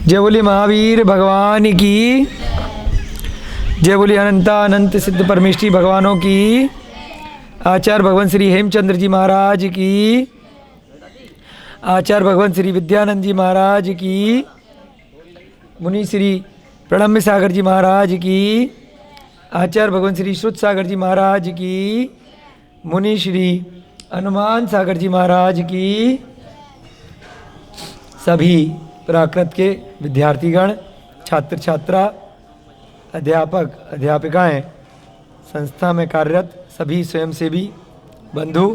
जय बोली महावीर भगवान की, जय बोली अनंत सिद्ध परमेष्ठी भगवानों की, आचार्य भगवान श्री हेमचंद्र जी महाराज की, आचार्य भगवान श्री विद्यानंद जी महाराज की, मुनि श्री प्रणम्य सागर जी महाराज की, आचार्य भगवान श्री श्रुत सागर जी महाराज की, मुनि श्री हनुमान सागर जी महाराज की, सभी प्राकृत के विद्यार्थीगण, छात्र छात्रा, अध्यापक अध्यापिकाएं, संस्था में कार्यरत सभी स्वयंसेवी बंधु,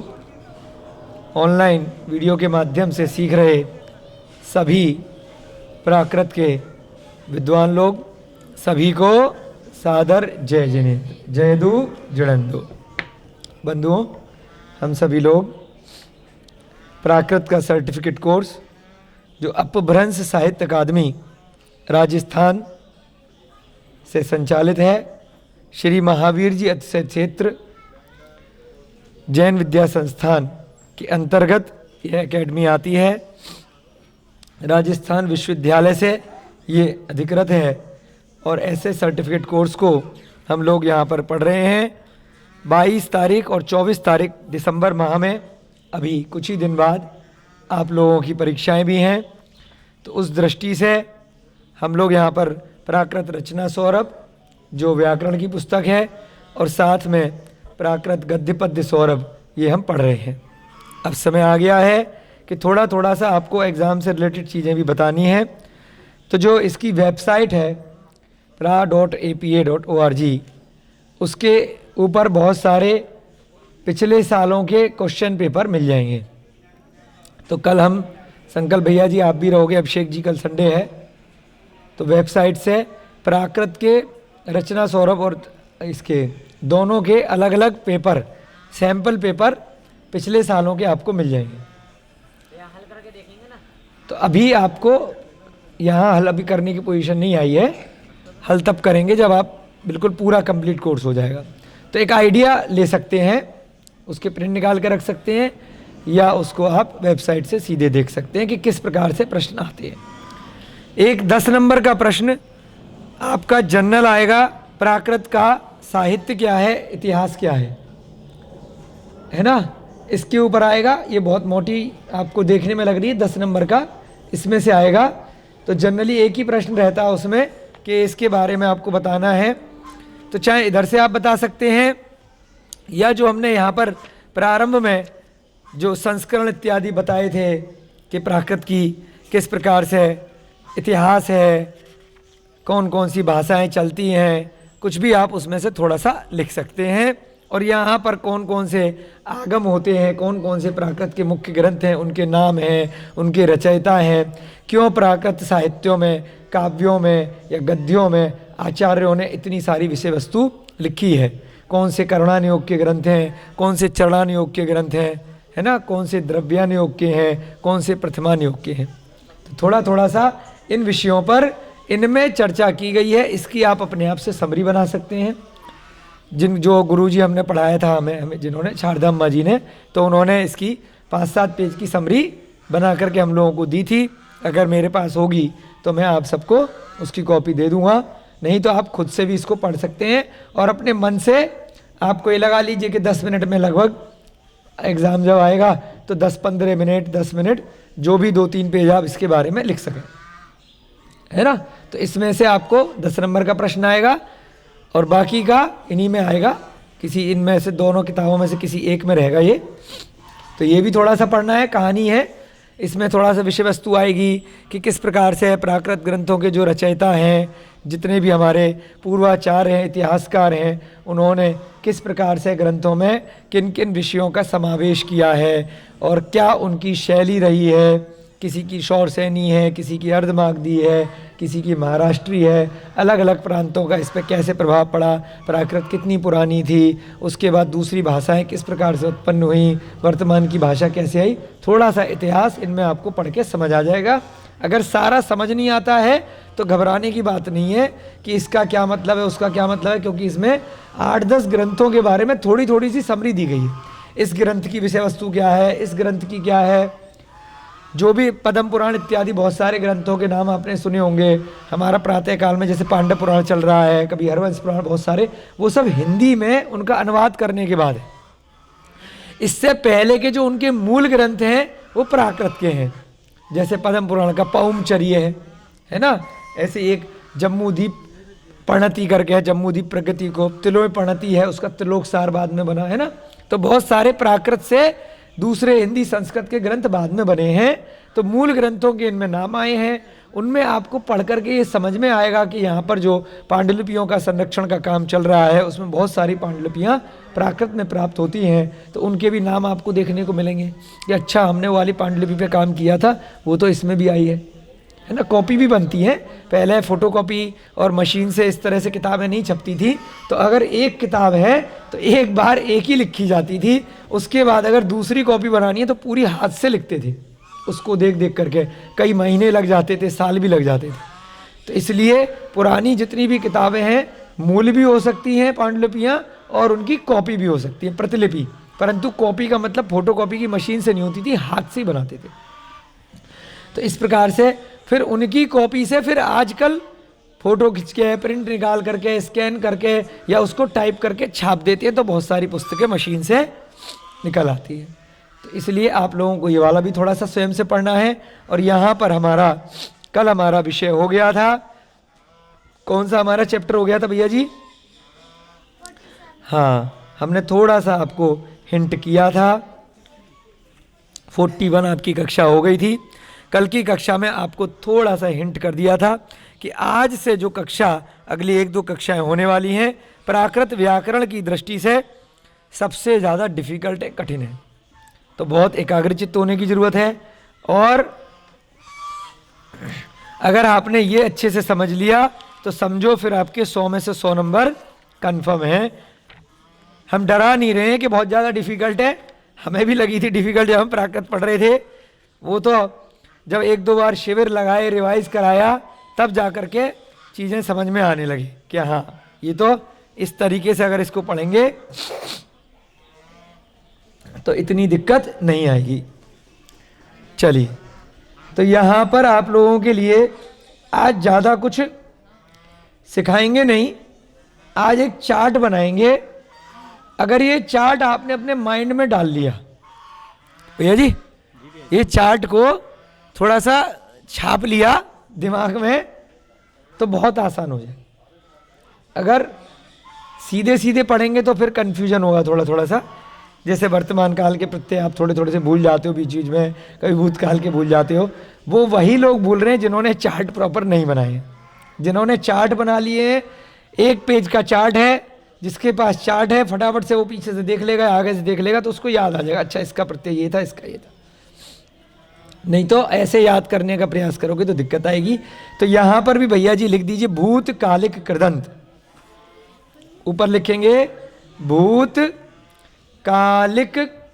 ऑनलाइन वीडियो के माध्यम से सीख रहे सभी प्राकृत के विद्वान लोग, सभी को सादर जय जिनेन्द्र, जय दू जड़ंदो। बंधुओं, हम सभी लोग प्राकृत का सर्टिफिकेट कोर्स जो अपभ्रंश साहित्य अकादमी राजस्थान से संचालित है, श्री महावीर जी अतिशय क्षेत्र जैन विद्या संस्थान के अंतर्गत यह एकेडमी आती है। राजस्थान विश्वविद्यालय से ये अधिकृत है और ऐसे सर्टिफिकेट कोर्स को हम लोग यहाँ पर पढ़ रहे हैं। 22 तारीख और 24 तारीख दिसंबर माह में, अभी कुछ ही दिन बाद आप लोगों की परीक्षाएं भी हैं, तो उस दृष्टि से हम लोग यहाँ पर प्राकृत रचना सौरभ जो व्याकरण की पुस्तक है और साथ में प्राकृत गद्य पद्य सौरभ ये हम पढ़ रहे हैं। अब समय आ गया है कि थोड़ा थोड़ा सा आपको एग्ज़ाम से रिलेटेड चीज़ें भी बतानी है। तो जो इसकी वेबसाइट है pra.apa.org, उसके ऊपर बहुत सारे पिछले सालों के क्वेश्चन पेपर मिल जाएंगे। तो कल हम संकल्प भैया जी आप भी रहोगे, अभिषेक जी कल संडे है, तो वेबसाइट से प्राकृत के रचना सौरभ और इसके दोनों के अलग अलग पेपर, सैंपल पेपर पिछले सालों के आपको मिल जाएंगे। हल करके देखेंगे ना। तो अभी आपको यहाँ हल अभी करने की पोजीशन नहीं आई है, हल तब करेंगे जब आप बिल्कुल पूरा कंप्लीट कोर्स हो जाएगा। तो एक आइडिया ले सकते हैं, उसके प्रिंट निकाल कर रख सकते हैं या उसको आप वेबसाइट से सीधे देख सकते हैं कि किस प्रकार से प्रश्न आते हैं। एक 10 नंबर का प्रश्न आपका जनरल आएगा, प्राकृत का साहित्य क्या है, इतिहास क्या है ना, इसके ऊपर आएगा। ये बहुत मोटी आपको देखने में लग रही है, 10 नंबर का इसमें से आएगा। तो जनरली एक ही प्रश्न रहता है उसमें कि इसके बारे में आपको बताना है। तो चाहे इधर से आप बता सकते हैं या जो हमने यहाँ पर प्रारंभ में जो संस्करण इत्यादि बताए थे कि प्राकृत की किस प्रकार से इतिहास है, कौन कौन सी भाषाएं चलती हैं, कुछ भी आप उसमें से थोड़ा सा लिख सकते हैं। और यहाँ पर कौन कौन से आगम होते हैं, कौन कौन से प्राकृत के मुख्य ग्रंथ हैं, उनके नाम हैं, उनके रचयिता हैं, क्यों प्राकृत साहित्यों में, काव्यों में या गद्यों में आचार्यों ने इतनी सारी विषय वस्तु लिखी है, कौन से करणानुयोग के ग्रंथ हैं, कौन से चरणानुयोग के ग्रंथ हैं, है ना, कौन से द्रव्यानुयोग के हैं, कौन से प्रथमानुयोग के हैं। तो थोड़ा थोड़ा सा इन विषयों पर इनमें चर्चा की गई है। इसकी आप अपने आप से समरी बना सकते हैं। जो गुरुजी हमने पढ़ाया था हमें जिन्होंने, शारदा माँ जी ने, तो उन्होंने इसकी 5-7 पेज की समरी बना करके हम लोगों को दी थी। अगर मेरे पास होगी तो मैं आप सबको उसकी कॉपी दे दूँगा, नहीं तो आप खुद से भी इसको पढ़ सकते हैं। और अपने मन से आपको ये लगा लीजिए कि 10 मिनट में लगभग एग्ज़ाम जब आएगा तो 10-15 मिनट 10 मिनट जो भी 2-3 पेज आप इसके बारे में लिख सकें, है ना। तो इसमें से आपको 10 नंबर का प्रश्न आएगा और बाकी का इन्हीं में आएगा, किसी इनमें से दोनों किताबों में से किसी एक में रहेगा ये। तो ये भी थोड़ा सा पढ़ना है, कहानी है, इसमें थोड़ा सा विषय वस्तु आएगी कि किस प्रकार से प्राकृत ग्रंथों के जो रचयिता हैं, जितने भी हमारे पूर्वाचार्य हैं, इतिहासकार हैं, उन्होंने किस प्रकार से ग्रंथों में किन किन विषयों का समावेश किया है और क्या उनकी शैली रही है। किसी की शौरसैनी है, किसी की अर्धमागधी है, किसी की महाराष्ट्री है, अलग अलग प्रांतों का इस पर कैसे प्रभाव पड़ा, प्राकृत कितनी पुरानी थी, उसके बाद दूसरी भाषाएं किस प्रकार से उत्पन्न हुई, वर्तमान की भाषा कैसे आई। थोड़ा सा इतिहास इनमें आपको पढ़ के समझ आ जाएगा। अगर सारा समझ नहीं आता है तो घबराने की बात नहीं है कि इसका क्या मतलब है, उसका क्या मतलब है, क्योंकि इसमें 8-10 ग्रंथों के बारे में थोड़ी थोड़ी सी समरी दी गई है। इस ग्रंथ की विषय वस्तु क्या है, इस ग्रंथ की क्या है, जो भी पद्म पुराण इत्यादि बहुत सारे ग्रंथों के नाम आपने सुने होंगे, हमारा प्रातः काल में जैसे पांडव पुराण चल रहा है, कभी हरवंश पुराण, बहुत सारे, वो सब हिंदी में उनका अनुवाद करने के बाद है। इससे पहले के जो उनके मूल ग्रंथ हैं वो प्राकृत के हैं, जैसे पद्म पुराण का पौमचर्य है ना, ऐसे एक जम्मूदीप प्रणति करके है, जम्मूदीप प्रगति को तिलों में प्रणति है, उसका त्रिलोक सार बाद में बना है ना। तो बहुत सारे प्राकृत से दूसरे हिंदी संस्कृत के ग्रंथ बाद में बने हैं, तो मूल ग्रंथों के इनमें नाम आए हैं। उनमें आपको पढ़ करके ये समझ में आएगा कि यहाँ पर जो पांडुलिपियों का संरक्षण का काम चल रहा है उसमें बहुत सारी पांडुलिपियाँ प्राकृत में प्राप्त होती हैं, तो उनके भी नाम आपको देखने को मिलेंगे कि अच्छा हमने वो वाली पांडुलिपि पे काम किया था, वो तो इसमें भी आई है ना। कॉपी भी बनती है, पहले फोटोकॉपी और मशीन से इस तरह से किताबें नहीं छपती थी, तो अगर एक किताब है तो एक बार एक ही लिखी जाती थी, उसके बाद अगर दूसरी कॉपी बनानी है तो पूरी हाथ से लिखते थे, उसको देख देख करके कई महीने लग जाते थे, साल भी लग जाते थे। तो इसलिए पुरानी जितनी भी किताबें हैं मूल भी हो सकती हैं पांडुलिपियाँ, और उनकी कॉपी भी हो सकती है, प्रतिलिपि, परंतु कॉपी का मतलब फोटोकॉपी की मशीन से नहीं होती थी, हाथ से ही बनाते थे। तो इस प्रकार से फिर उनकी कॉपी से फिर आजकल फोटो खींच के प्रिंट निकाल करके स्कैन करके या उसको टाइप करके छाप देती है, तो बहुत सारी पुस्तकें मशीन से निकल आती है। तो इसलिए आप लोगों को ये वाला भी थोड़ा सा स्वयं से पढ़ना है। और यहाँ पर कल हमारा विषय हो गया था, कौन सा हमारा चैप्टर हो गया था भैया जी? हाँ, हमने थोड़ा सा आपको हिंट किया था, 41 आपकी कक्षा हो गई थी। कल की कक्षा में आपको थोड़ा सा हिंट कर दिया था कि आज से जो कक्षा अगली 1-2 कक्षाएं होने वाली हैं, प्राकृत व्याकरण की दृष्टि से सबसे ज़्यादा डिफ़िकल्ट है, कठिन है, तो बहुत एकाग्रचित्त होने की ज़रूरत है। और अगर आपने ये अच्छे से समझ लिया तो समझो फिर आपके 100 में से 100 नंबर कन्फर्म है। हम डरा नहीं रहे हैं कि बहुत ज़्यादा डिफ़िकल्ट है, हमें भी लगी थी डिफ़िकल्ट जब हम प्राकृत पढ़ रहे थे, वो तो जब 1-2 बार शिविर लगाए, रिवाइज कराया, तब जा कर के चीज़ें समझ में आने लगी कि हाँ ये तो इस तरीके से अगर इसको पढ़ेंगे तो इतनी दिक्कत नहीं आएगी। चलिए, तो यहाँ पर आप लोगों के लिए आज ज़्यादा कुछ सिखाएंगे नहीं, आज एक चार्ट बनाएंगे। अगर ये चार्ट आपने अपने माइंड में डाल लिया भैया जी, ये चार्ट को थोड़ा सा छाप लिया दिमाग में, तो बहुत आसान हो जाए। अगर सीधे सीधे पढ़ेंगे तो फिर कन्फ्यूजन होगा थोड़ा थोड़ा सा, जैसे वर्तमान काल के प्रत्यय आप थोड़े थोड़े से भूल जाते हो बीच बीच में, कभी भूतकाल के भूल जाते हो, वो वही लोग भूल रहे हैं जिन्होंने चार्ट प्रॉपर नहीं बनाए हैं। जिन्होंने चार्ट बना लिए हैं, 1 पेज का चार्ट है, जिसके पास चार्ट है फटाफट से वो पीछे से देख लेगा, आगे से देख लेगा, तो उसको याद आ जाएगा, अच्छा इसका प्रत्यय ये था, इसका ये था। नहीं तो ऐसे याद करने का प्रयास करोगे तो दिक्कत आएगी। तो यहां पर भी भैया जी लिख दीजिए भूतकालिक कृदंत, ऊपर लिखेंगे भूतकालिक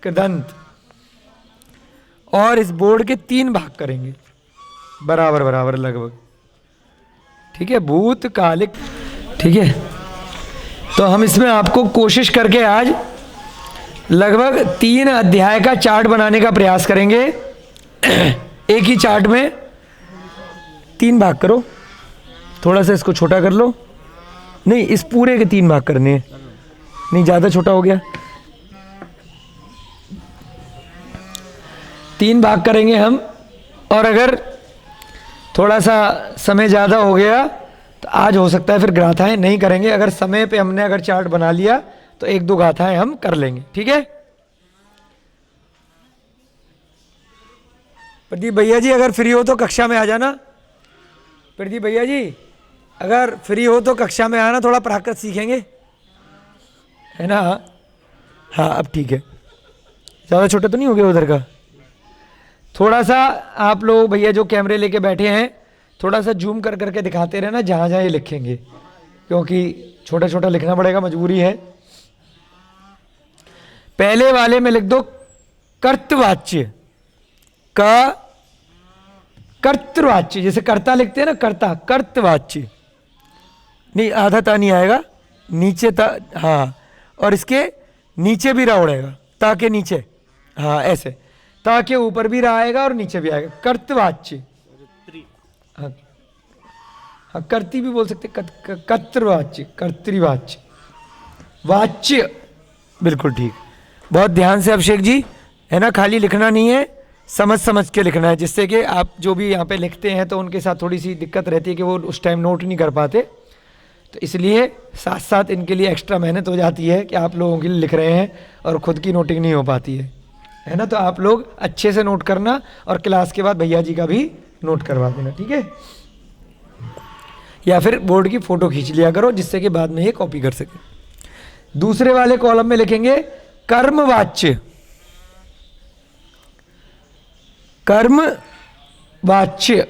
कृदंत, और इस बोर्ड के 3 भाग करेंगे बराबर बराबर लगभग, ठीक है, भूतकालिक, ठीक है। तो हम इसमें आपको कोशिश करके आज लगभग 3 अध्याय का चार्ट बनाने का प्रयास करेंगे। एक ही चार्ट में 3 भाग करो, थोड़ा सा इसको छोटा कर लो, नहीं इस पूरे के 3 भाग करने हैं, नहीं ज़्यादा छोटा हो गया, 3 भाग करेंगे हम। और अगर थोड़ा सा समय ज़्यादा हो गया तो आज हो सकता है फिर गाथाएं नहीं करेंगे, अगर समय पे हमने अगर चार्ट बना लिया तो 1-2 गाथाएं हम कर लेंगे, ठीक है। प्रदीप भैया जी अगर फ्री हो तो कक्षा में आ जाना, प्रदीप भैया जी अगर फ्री हो तो कक्षा में आना, थोड़ा प्राकृत सीखेंगे, है ना। हाँ अब ठीक है, ज़्यादा छोटा तो नहीं हो गया उधर का, थोड़ा सा आप लोग भैया जो कैमरे लेके बैठे हैं थोड़ा सा जूम कर करके दिखाते रहना जहाँ जहाँ ये लिखेंगे, क्योंकि छोटा छोटा लिखना पड़ेगा, मजबूरी है। पहले वाले में लिख दो कर्तवाच्य, कर्तवाच्य, जैसे कर्ता लिखते हैं ना, कर्ता, कर्तवाच्य, नहीं आधा ता नहीं आएगा, नीचे ता, हाँ, और इसके नीचे भी रा उड़ेगा, ता के नीचे, हाँ ऐसे, ताकि ऊपर भी आएगा और नीचे भी आएगा। कर्तवाच्य, हाँ हाँ, कर्ती भी बोल सकते, कर्तवाच्य, कर्तृवाच्य, वाच्य, बिल्कुल ठीक। बहुत ध्यान से अभिषेक जी, है ना, खाली लिखना नहीं है, समझ समझ के लिखना है, जिससे कि आप जो भी यहाँ पे लिखते हैं तो उनके साथ थोड़ी सी दिक्कत रहती है कि वो उस टाइम नोट नहीं कर पाते। तो इसलिए साथ साथ इनके लिए एक्स्ट्रा मेहनत हो जाती है कि आप लोगों के लिए लिख रहे हैं और खुद की नोटिंग नहीं हो पाती है ना। तो आप लोग अच्छे से नोट करना और क्लास के बाद भैया जी का भी नोट करवा देना, ठीक है। या फिर बोर्ड की फ़ोटो खींच लिया करो, जिससे कि बाद में ये कॉपी कर सके। दूसरे वाले कॉलम में लिखेंगे कर्मवाच्य, कर्मवाच्य।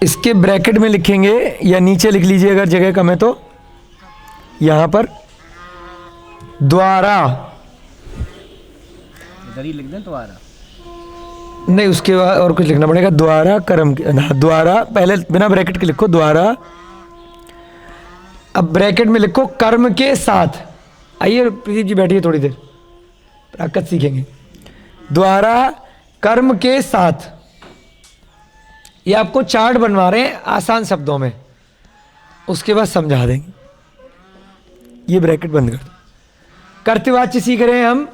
इसके ब्रैकेट में लिखेंगे या नीचे लिख लीजिए अगर जगह कम है तो, यहां पर द्वारा, इधर ही लिख दें द्वारा, नहीं उसके बाद और कुछ लिखना पड़ेगा। द्वारा कर्म, द्वारा पहले बिना ब्रैकेट के लिखो द्वारा, अब ब्रैकेट में लिखो कर्म के साथ। आइए प्रदीप जी बैठिए थोड़ी देर, प्राकृत सीखेंगे। द्वारा कर्म के साथ, ये आपको चार्ट बनवा रहे हैं आसान शब्दों में, उसके बाद समझा देंगे। ये ब्रैकेट बंद कर दो। कर्तवाच्य सीख रहे हैं हम,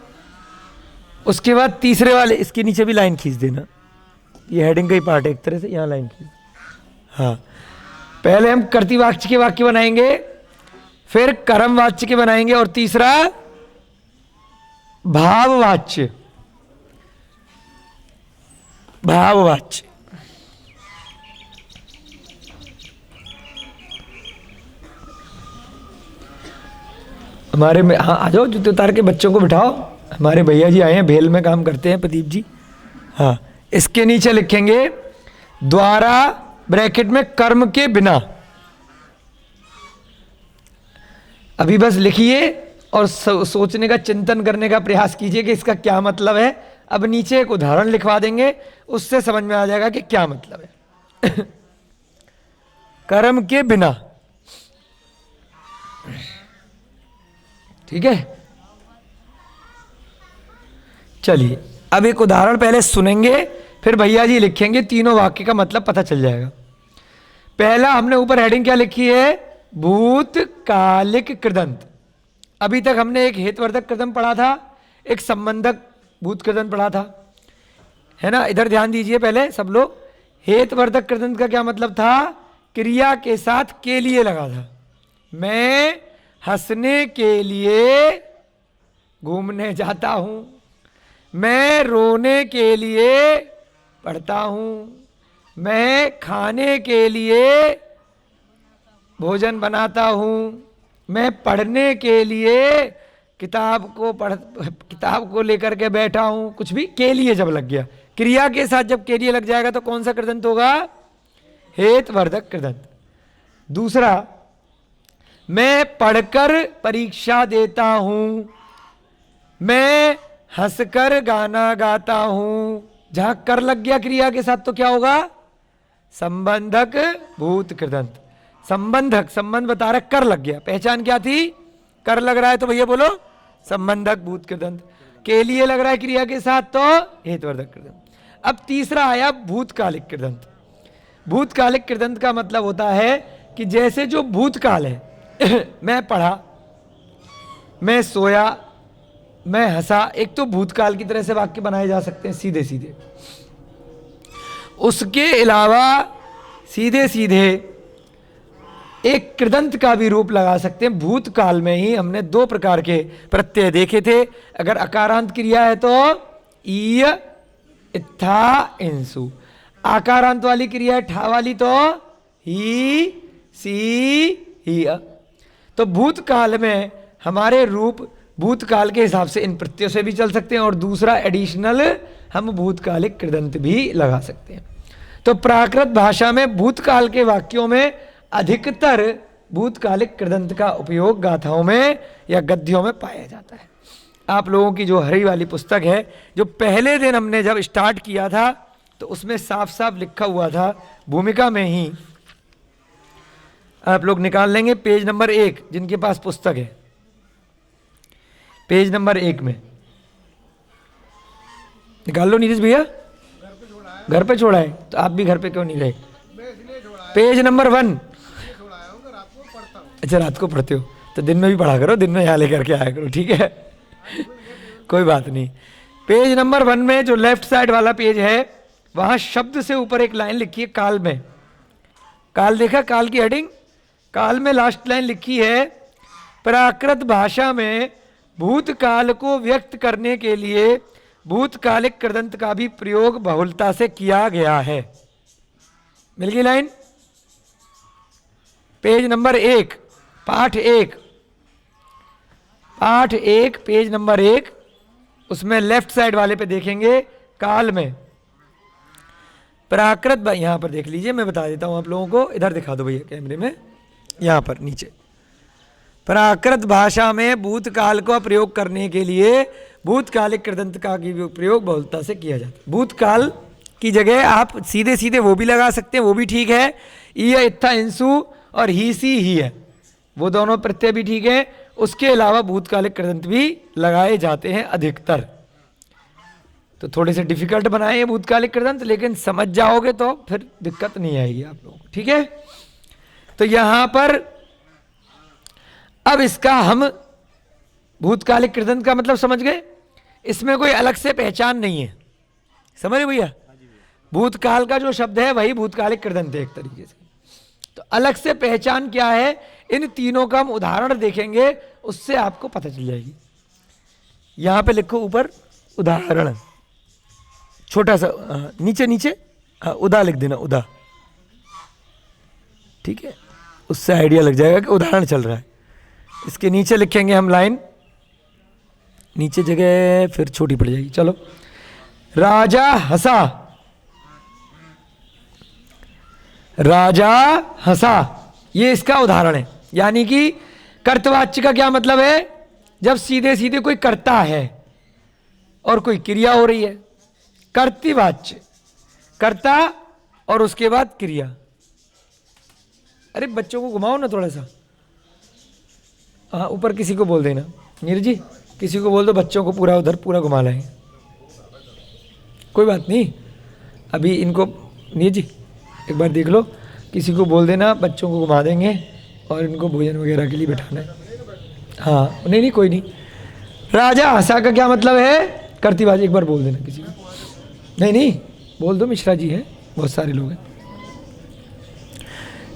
उसके बाद तीसरे वाले, इसके नीचे भी लाइन खींच देना, ये हेडिंग का ही पार्ट है एक तरह से, यहाँ लाइन खींच। हाँ, पहले हम कर्तवाच्य के वाक्य बनाएंगे, फिर कर्मवाच्य के बनाएंगे, और तीसरा भाववाच्य, भाववाच्य। हमारे में, हाँ आ जाओ, जूते उतार के बच्चों को बिठाओ। हमारे भैया जी आए हैं, भेल में काम करते हैं प्रदीप जी। हाँ, इसके नीचे लिखेंगे द्वारा, ब्रैकेट में कर्म के बिना। अभी बस लिखिए और सोचने का, चिंतन करने का प्रयास कीजिए कि इसका क्या मतलब है। अब नीचे एक उदाहरण लिखवा देंगे, उससे समझ में आ जाएगा कि क्या मतलब है। कर्म के बिना, ठीक है। चलिए अब एक उदाहरण पहले सुनेंगे, फिर भैया जी लिखेंगे, तीनों वाक्य का मतलब पता चल जाएगा। पहला हमने ऊपर हेडिंग क्या लिखी है, भूतकालिक कृदंत। अभी तक हमने एक हेतुवर्धक कृदंत पढ़ा था, एक संबंधक भूत कृदंत पढ़ा था, है ना। इधर ध्यान दीजिए पहले सब लोग। हेतुवर्धक कृदंत का क्या मतलब था, क्रिया के साथ के लिए लगा था। मैं हंसने के लिए घूमने जाता हूं, मैं रोने के लिए पढ़ता हूं, मैं खाने के लिए भोजन बनाता हूं, मैं पढ़ने के लिए किताब को लेकर के बैठा हूं। कुछ भी के लिए जब लग गया, क्रिया के साथ जब के लिए लग जाएगा तो कौन सा कृदंत होगा, हेतुवर्धक कृदंत। दूसरा, मैं पढ़कर परीक्षा देता हूं, मैं हंसकर गाना गाता हूं। जहां कर लग गया क्रिया के साथ तो क्या होगा, संबंधक भूत कृदंत। संबंधक, संबंध बता रहा, कर लग गया, पहचान क्या थी, कर लग रहा है तो भैया बोलो संबंधक भूत कृदंत। के लिए लग रहा है क्रिया के साथ तो हेतुवर्धक कृदंत। अब तीसरा आया भूतकालिक कृदंत। भूतकालिक कृदंत का मतलब होता है कि जैसे जो भूतकाल है, मैं पढ़ा, मैं सोया, मैं हंसा, एक तो भूतकाल की तरह से वाक्य बनाए जा सकते हैं सीधे सीधे। उसके अलावा सीधे सीधे एक कृदंत का भी रूप लगा सकते हैं। भूतकाल में ही हमने दो प्रकार के प्रत्यय देखे थे। अगर अकारांत क्रिया है तो ईय, इत्था, इंसु। आकारांत वाली क्रिया है ठा वाली तो ही, सी, ही। तो भूतकाल में हमारे रूप भूतकाल के हिसाब से इन प्रत्ययों से भी चल सकते हैं, और दूसरा एडिशनल हम भूतकालिक कृदंत भी लगा सकते हैं। तो प्राकृत भाषा में भूतकाल के वाक्यों में अधिकतर भूतकालिक कृदंत का उपयोग गाथाओं में या गद्यों में पाया जाता है। आप लोगों की जो हरी वाली पुस्तक है, जो पहले दिन हमने जब स्टार्ट किया था तो उसमें साफ साफ लिखा हुआ था, भूमिका में ही आप लोग निकाल लेंगे पेज नंबर 1, जिनके पास पुस्तक है, पेज नंबर 1 में निकाल लो। नीतीश भैया घर पे छोड़ा है, तो आप भी घर पे क्यों नहीं गए? Page number 1। अच्छा, रात को पढ़ते हो तो दिन में भी पढ़ा करो, दिन में यहाँ लेकर के आया करो, ठीक है? कोई बात नहीं। पेज नंबर 1 में जो लेफ्ट साइड वाला पेज है, वहां शब्द से ऊपर एक लाइन लिखी है काल में। काल देखा, काल की हेडिंग, काल में लास्ट लाइन लिखी है, प्राकृत भाषा में भूतकाल को व्यक्त करने के लिए भूतकालिक कृदंत का भी प्रयोग बहुलता से किया गया है। मिल गई लाइन? पेज नंबर 1, पाठ 1, पाठ 1, पेज नंबर 1, उसमें लेफ्ट साइड वाले पे देखेंगे काल में प्राकृत, यहां पर देख लीजिए, मैं बता देता हूं आप लोगों को, इधर दिखा दो भैया कैमरे में, यहां पर नीचे, प्राकृत भाषा में भूतकाल का प्रयोग करने के लिए भूतकालिक कृदंत का प्रयोग बहुलता से किया जाता है। भूतकाल की जगह आप सीधे सीधे वो भी लगा सकते हैं, वो भी ठीक है, ईय इत्था इंसु और ही सी ही है, वो दोनों प्रत्यय भी ठीक है। उसके अलावा भूतकालिक कृदंत भी लगाए जाते हैं अधिकतर। तो थोड़े से डिफिकल्ट बनाए हैं भूतकालिक कृदंत, लेकिन समझ जाओगे तो फिर दिक्कत नहीं आएगी आप लोगों को, ठीक है? तो यहां पर अब इसका हम भूतकालिक कृदंत का मतलब समझ गए, इसमें कोई अलग से पहचान नहीं है, समझ रहे भैया? भूतकाल का जो शब्द है वही भूतकालिक कृदंत है एक तरीके से। तो अलग से पहचान क्या है, इन तीनों का हम उदाहरण देखेंगे, उससे आपको पता चल जाएगी। यहां पे लिखो ऊपर उदाहरण, छोटा सा नीचे नीचे उदा लिख देना, उदा, ठीक है? उससे आइडिया लग जाएगा कि उदाहरण चल रहा है। इसके नीचे लिखेंगे हम लाइन, नीचे जगह फिर छोटी पड़ जाएगी, चलो। राजा हंसा, राजा हंसा, ये इसका उदाहरण है। यानी कि कर्तवाच्य का क्या मतलब है? जब सीधे सीधे कोई कर्ता है और कोई क्रिया हो रही है। कर्तवाच्य, कर्ता और उसके बाद क्रिया। अरे बच्चों को घुमाओ ना थोड़ा सा, हाँ ऊपर किसी को बोल देना, नीर जी किसी को बोल दो, बच्चों को पूरा उधर पूरा घुमा लाएंगे, कोई बात नहीं। अभी इनको नीर जी एक बार देख लो, किसी को बोल देना, बच्चों को घुमा देंगे और इनको भोजन वगैरह के लिए बैठाना है। हाँ नहीं कोई नहीं। राजा हंसा का क्या मतलब है? कर्तवाच्य, एक बार बोल देना किसी को, नहीं बोल दो, मिश्रा जी हैं, बहुत सारे लोग हैं।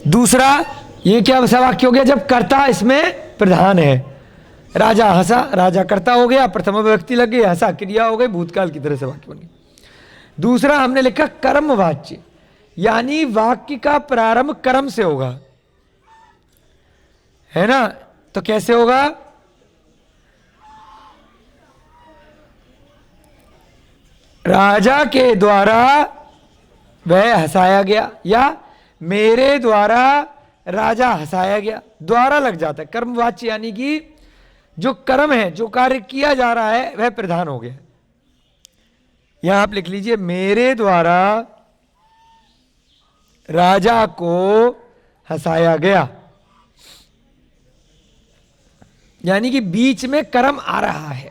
दूसरा, ये क्या सा वाक्य हो गया? जब कर्ता इसमें प्रधान है। राजा हंसा, राजा कर्ता हो गया, प्रथम व्यक्ति लग गई, हंसा क्रिया हो गई, भूतकाल की तरह से वाक्य बन गया। दूसरा हमने लिखा कर्मवाच्य, यानी वाक्य का प्रारंभ कर्म से होगा, है ना? तो कैसे होगा? राजा के द्वारा वह हंसाया गया, या मेरे द्वारा राजा हंसाया गया, द्वारा लग जाता है कर्मवाच्य, यानी कि जो कर्म है, जो कार्य किया जा रहा है, वह प्रधान हो गया। यहां आप लिख लीजिए, मेरे द्वारा राजा को हंसाया गया, यानी कि बीच में कर्म आ रहा है।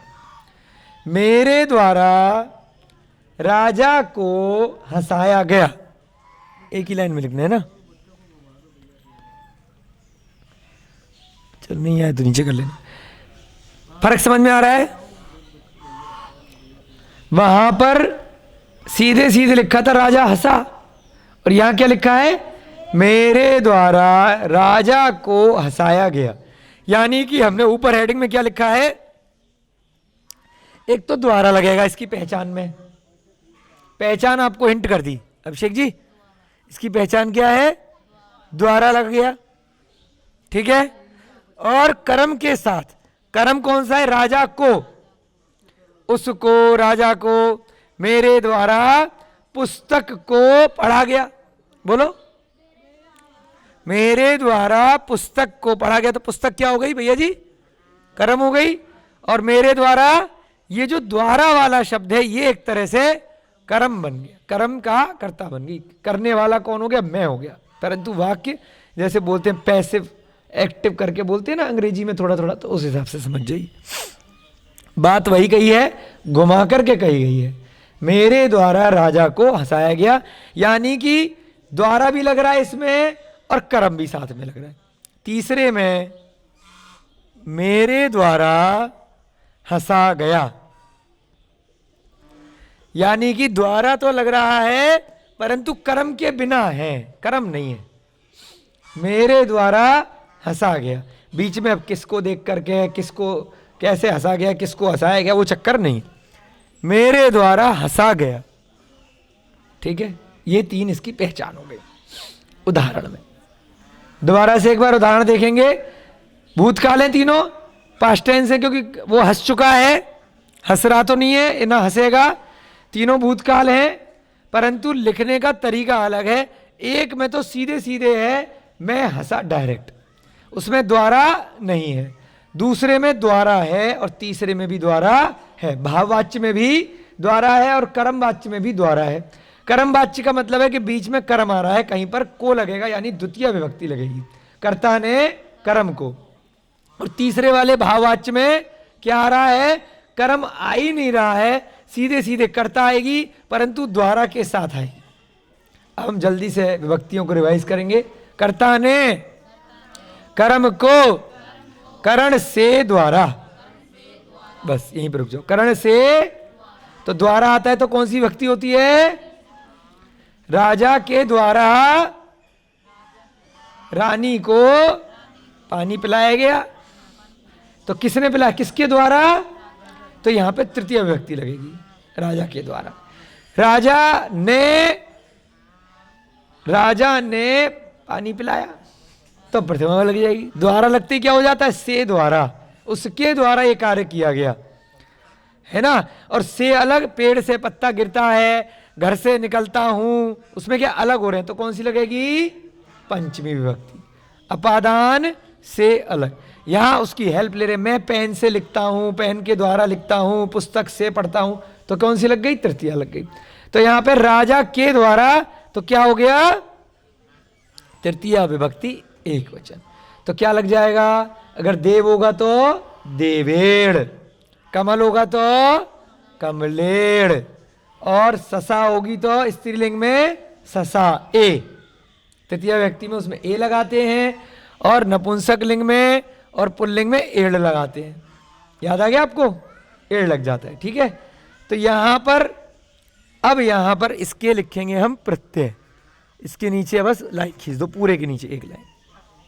मेरे द्वारा राजा को हंसाया गया, एक ही लाइन में लिखना है ना? चल नहीं आया तो नीचे कर लेना। फर्क समझ में आ रहा है? वहां पर सीधे सीधे लिखा था राजा हंसा, और यहां क्या लिखा है? मेरे द्वारा राजा को हंसाया गया। यानी कि हमने ऊपर हेडिंग में क्या लिखा है? एक तो द्वारा लगेगा इसकी पहचान में, पहचान आपको हिंट कर दी अभिषेक जी, इसकी पहचान क्या है? द्वारा लग गया, ठीक है? और कर्म के साथ, कर्म कौन सा है? राजा को, उसको, राजा को मेरे द्वारा पुस्तक को पढ़ा गया। बोलो, मेरे द्वारा पुस्तक को पढ़ा गया। तो पुस्तक क्या हो गई भैया जी? कर्म हो गई। और मेरे द्वारा, ये जो द्वारा वाला शब्द है, ये एक तरह से कर्म बन गया, कर्म का कर्ता बन गई। करने वाला कौन हो गया? मैं हो गया। परंतु वाक्य जैसे बोलते हैं पैसिव एक्टिव करके बोलते हैं ना अंग्रेजी में थोड़ा थोड़ा, तो उस हिसाब से समझ जाइए। बात वही कही है, घुमा करके कही गई है। मेरे द्वारा राजा को हंसाया गया, यानी कि द्वारा भी लग रहा है इसमें और कर्म भी साथ में लग रहा है। तीसरे में मेरे द्वारा हंसा गया, यानी कि द्वारा तो लग रहा है परंतु कर्म के बिना है, कर्म नहीं है। मेरे द्वारा हंसा गया, बीच में अब किसको देख करके, किसको कैसे हंसा गया, किसको हंसाया गया, वो चक्कर नहीं। मेरे द्वारा हंसा गया, ठीक है। ये तीन इसकी पहचान हो गई उदाहरण में। दोबारा से एक बार उदाहरण देखेंगे। भूतकाल है तीनों, पास्ट टेंस है क्योंकि वो हंस चुका है, हंस रहा तो नहीं है, ना हंसेगा। तीनों भूतकाल हैं, परंतु लिखने का तरीका अलग है। एक में तो सीधे सीधे है, मैं हंसा डायरेक्ट, उसमें द्वारा नहीं है। दूसरे में द्वारा है और तीसरे में भी द्वारा है। भाववाच्य में भी द्वारा है और कर्म वाच्य में भी द्वारा है। कर्म वाच्य का मतलब है कि बीच में कर्म आ रहा है, कहीं पर को लगेगा, यानी द्वितीय विभक्ति लगेगी, कर्ता ने कर्म को। और तीसरे वाले भाववाच्य में क्या आ रहा है, कर्म आ ही नहीं रहा है, सीधे सीधे कर्ता आएगी परंतु द्वारा के साथ आएगी। अब हम जल्दी से विभक्तियों को रिवाइज करेंगे। कर्ता ने कर्म को करण से द्वारा, बस यहीं पर रुक जाओ। करण से तो द्वारा आता है तो कौन सी विभक्ति होती है, राजा के द्वारा रानी को पानी पिलाया गया। तो किसने पिलाया, किसके द्वारा, तो यहां पे तृतीय विभक्ति लगेगी, राजा के द्वारा। राजा ने पानी पिलाया तो प्रथमा लग जाएगी। द्वारा लगते ही क्या हो जाता है, से द्वारा, उसके द्वारा ये कार्य किया गया है ना। और से अलग, पेड़ से पत्ता गिरता है, घर से निकलता हूं, उसमें क्या अलग हो रहे हैं, तो कौन सी लगेगी, पंचमी विभक्ति। अपादान से अलग, यहां उसकी हेल्प ले रहे, मैं पेन से लिखता हूं, पेन के द्वारा लिखता हूं, पुस्तक से पढ़ता हूं, तो कौन सी लग गई, तृतीया लग गई। तो यहां पर राजा के द्वारा तो क्या हो गया, तृतीया विभक्ति एक वचन। तो क्या लग जाएगा, अगर देव होगा तो देवेड़, कमल होगा तो कमलेड़, और ससा होगी तो स्त्रीलिंग में ससा, ए। तृतीय व्यक्ति में उसमें ए लगाते हैं, और नपुंसक लिंग में और पुल्लिंग में एड़ लगाते हैं। याद आ गया आपको, एड़ लग जाता है, ठीक है। तो यहां पर अब यहां पर इसके लिखेंगे हम प्रत्यय, इसके नीचे बस लाइन खींच दो, पूरे के नीचे एक लाइन।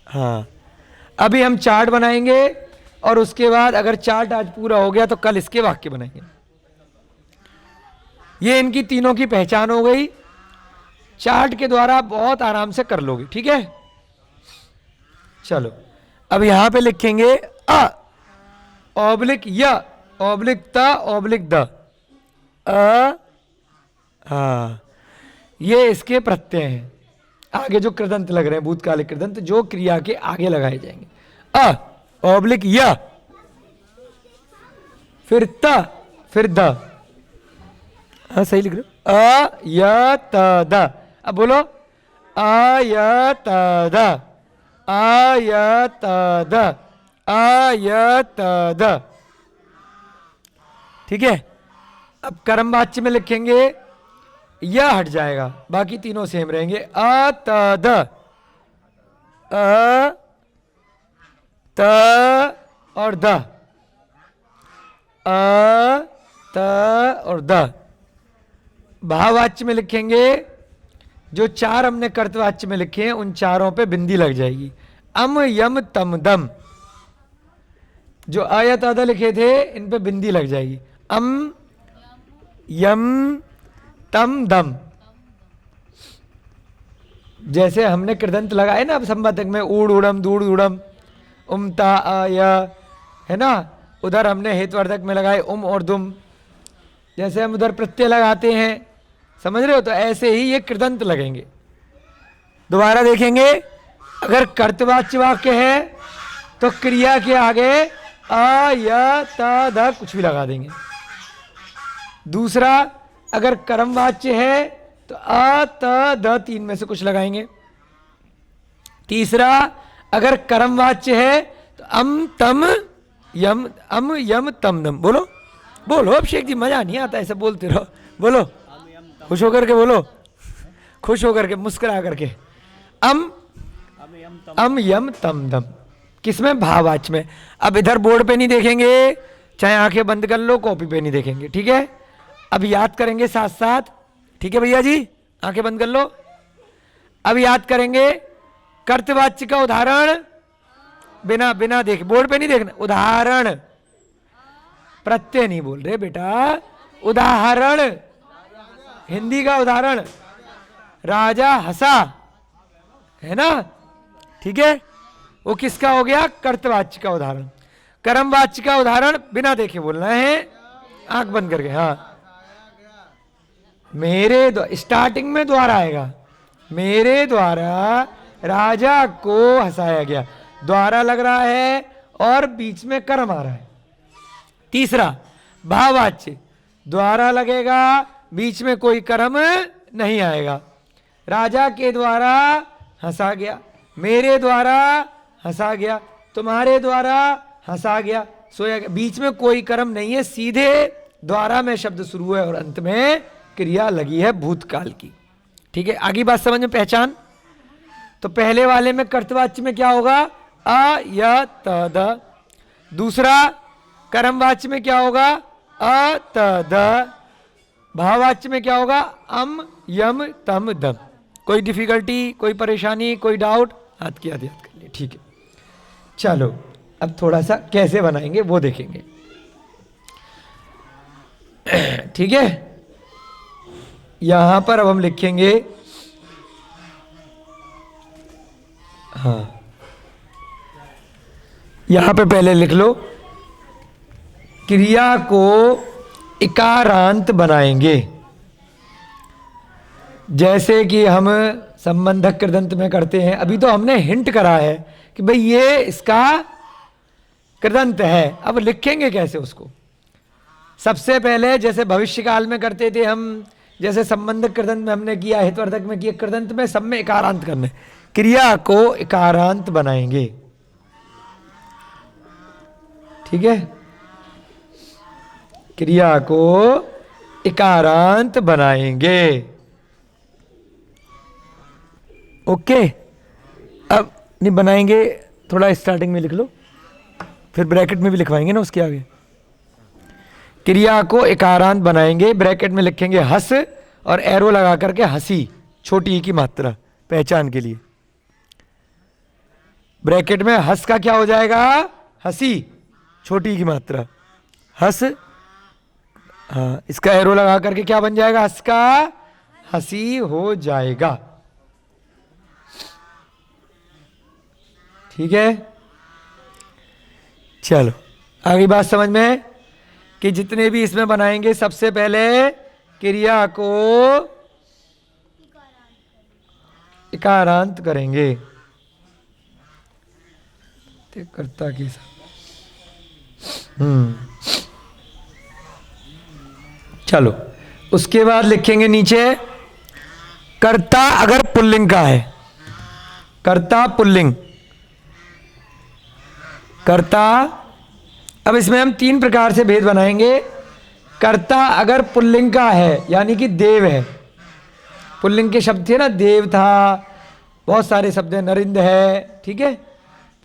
हाँ, अभी हम चार्ट बनाएंगे और उसके बाद अगर चार्ट आज पूरा हो गया तो कल इसके वाक्य बनाएंगे। ये इनकी तीनों की पहचान हो गई, चार्ट के द्वारा बहुत आराम से कर लोगे, ठीक है। चलो अब यहां पे लिखेंगे अ ऑब्लिक य ऑब्लिक त ऑब्लिक द, अ, हाँ, ये इसके प्रत्यय हैं। आगे जो कृदंत लग रहे हैं, भूतकालिक कृदंत, जो क्रिया के आगे लगाए जाएंगे। अ ऑब्लिक य, फिर त, फिर द। हाँ सही लिख रहे हो, अ य त द। अब बोलो, अ य त द, अ य त द, अ य त द, ठीक है। अब कर्म वाच्य में लिखेंगे, यह हट जाएगा, बाकी तीनों सेम रहेंगे। अ त द, अ त और द, अ त और द। भाववाच्य में लिखेंगे, जो चार हमने कर्तवाच्य में लिखे हैं उन चारों पे बिंदी लग जाएगी। अम यम तम दम, जो अ या त द लिखे थे इन पे बिंदी लग जाएगी। अम यम तम दम, जैसे हमने कृदंत लगाए ना अब संवादक में, ऊड़ उड़म दूड़ उड़म, उमता अ है ना, उधर हमने हेतुवर्धक में लगाए उम और दुम, जैसे हम उधर प्रत्यय लगाते हैं, समझ रहे हो। तो ऐसे ही ये कृदंत लगेंगे। दोबारा देखेंगे, अगर कर्तवाच्य वाक्य है तो क्रिया के आगे अ य त द कुछ भी लगा देंगे। दूसरा, अगर कर्मवाच्य है तो अ त द तीन में से कुछ लगाएंगे, तीसरा, अगर कर्मवाच्य है तो अम तम यम, अम यम तम दम। बोलो बोलो अभिषेक जी, मजा नहीं आता ऐसे बोलते रहो, बोलो खुश होकर के बोलो, खुश होकर के, मुस्कुरा करके। अम यम तम दम, किसमें? भाववाच्य में। अब इधर बोर्ड पे नहीं देखेंगे, चाहे आंखें बंद कर लो, कॉपी पे नहीं देखेंगे, ठीक है? अब याद करेंगे साथ साथ, ठीक है भैया जी? आंखें बंद कर लो। अब याद करेंगे कर्तवाच्य का उदाहरण, बिना बिना देखे, बोर्ड पे नहीं देखना, उदाहरण, प्रत्यय नहीं बोल रहे बेटा, उदाहरण, हिंदी का उदाहरण, राजा हंसा, है ना? ठीक है, वो किसका हो गया? कर्तवाच्य का उदाहरण। कर्मवाच्य का उदाहरण बिना देखे बोलना है, आंख बंद करके। हाँ, मेरे स्टार्टिंग में द्वारा आएगा, मेरे द्वारा राजा को हंसाया गया, द्वारा लग रहा है और बीच में कर्म आ रहा है। तीसरा, भाववाच्य, द्वारा लगेगा, बीच में कोई कर्म नहीं आएगा। राजा के द्वारा हंसा गया, मेरे द्वारा हंसा गया, तुम्हारे द्वारा हंसा गया, सोया गया, बीच में कोई कर्म नहीं है, सीधे द्वारा में शब्द शुरू है और अंत में क्रिया लगी है भूतकाल की। ठीक है, आगे बात समझ में, पहचान। तो पहले वाले में कर्तवाच्य में क्या होगा? अ य त द। दूसरा कर्मवाच्य में क्या होगा? अ त द। भाववाच्य में क्या होगा? अम यम तम दम। कोई डिफिकल्टी, कोई परेशानी, कोई डाउट? हाथ की याद कर लिए, ठीक है। चलो अब थोड़ा सा कैसे बनाएंगे वो देखेंगे, ठीक है। यहां पर अब हम लिखेंगे, हाँ यहां पे पहले लिख लो, क्रिया को इकारांत बनाएंगे। जैसे कि हम संबंधक कृदंत में करते हैं, अभी तो हमने हिंट करा है कि भाई ये इसका कृदंत है, अब लिखेंगे कैसे उसको। सबसे पहले जैसे भविष्य काल में करते थे हम, जैसे संबंधक कृदंत में हमने किया, हितवर्धक में किया, कृदंत में सब में इकारांत करने, क्रिया को इकारांत बनाएंगे, ठीक है। क्रिया को इकारांत बनाएंगे, ओके। अब नहीं बनाएंगे, थोड़ा स्टार्टिंग में लिख लो, फिर ब्रैकेट में भी लिखवाएंगे ना उसके आगे। क्रिया को इकारांत बनाएंगे, ब्रैकेट में लिखेंगे हंस और एरो लगा करके हंसी, छोटी की मात्रा पहचान के लिए। ब्रैकेट में हंस का क्या हो जाएगा? हंसी, छोटी की मात्रा, हंस। हाँ, इसका एरो लगा करके क्या बन जाएगा? हंस का हंसी हो जाएगा, ठीक है। चलो आगे बात समझ में, कि जितने भी इसमें बनाएंगे सबसे पहले क्रिया को इकारांत करेंगे, कर्ता के साथ। चलो उसके बाद लिखेंगे नीचे, कर्ता अगर पुल्लिंग का है, कर्ता पुल्लिंग, कर्ता। अब इसमें हम तीन प्रकार से भेद बनाएंगे। कर्ता अगर पुल्लिंग का है, यानी कि देव है, पुल्लिंग के शब्द थे ना, देव था, बहुत सारे शब्द है, नरिंद है, ठीक है।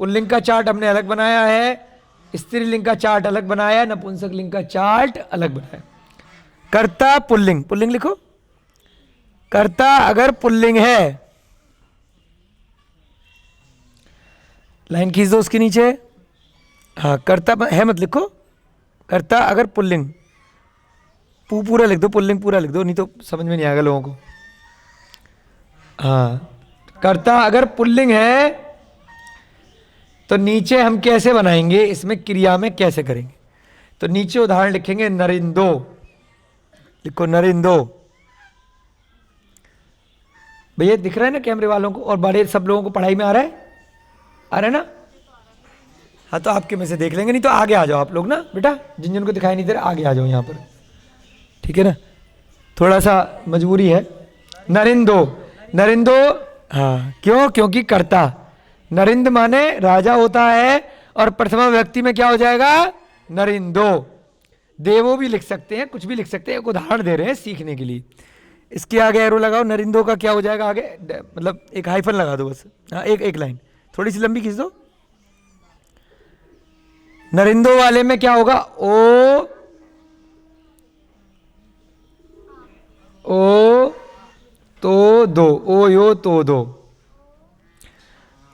पुल्लिंग का चार्ट हमने अलग बनाया है, स्त्रीलिंग का चार्ट अलग बनाया है, नपुंसक लिंग का चार्ट अलग बनाया। कर्ता पुल्लिंग, पुल्लिंग लिखो, कर्ता अगर पुल्लिंग है, लाइन खींच दो उसके नीचे। हाँ, कर्ता है मत लिखो, कर्ता अगर पुल्लिंग, पूरा लिख दो, पुल्लिंग पूरा लिख दो, नहीं तो समझ में नहीं आएगा लोगों को। हाँ, कर्ता अगर पुल्लिंग है तो नीचे हम कैसे बनाएंगे, इसमें क्रिया में कैसे करेंगे। तो नीचे उदाहरण लिखेंगे, नरिंदो, लिखो नरिंदो। भैया दिख रहा है ना कैमरे वालों को, और बड़े सब लोगों को पढ़ाई में आ रहा है, आ रहा है ना? हाँ, तो आपके में से देख लेंगे, नहीं तो आगे आ जाओ आप लोग ना बेटा, जिन जिन को दिखाई नहीं दे रहा आगे आ जाओ यहाँ पर, ठीक है ना, थोड़ा सा मजबूरी है। नरिंदो, नरिंदो, हाँ क्यों? क्योंकि कर्ता, नरिंद माने राजा होता है, और प्रथमा व्यक्ति में क्या हो जाएगा, नरिंदो। देवो भी लिख सकते हैं, कुछ भी लिख सकते हैं, एक उदाहरण दे रहे हैं सीखने के लिए। इसके आगे एरो लगाओ, नरिंदो का क्या हो जाएगा आगे, मतलब एक हाइफन लगा दो बस। हाँ, एक लाइन थोड़ी सी लंबी खींच दो। नरिंदो वाले में क्या होगा, ओ तो दो, ओ यो तो दो,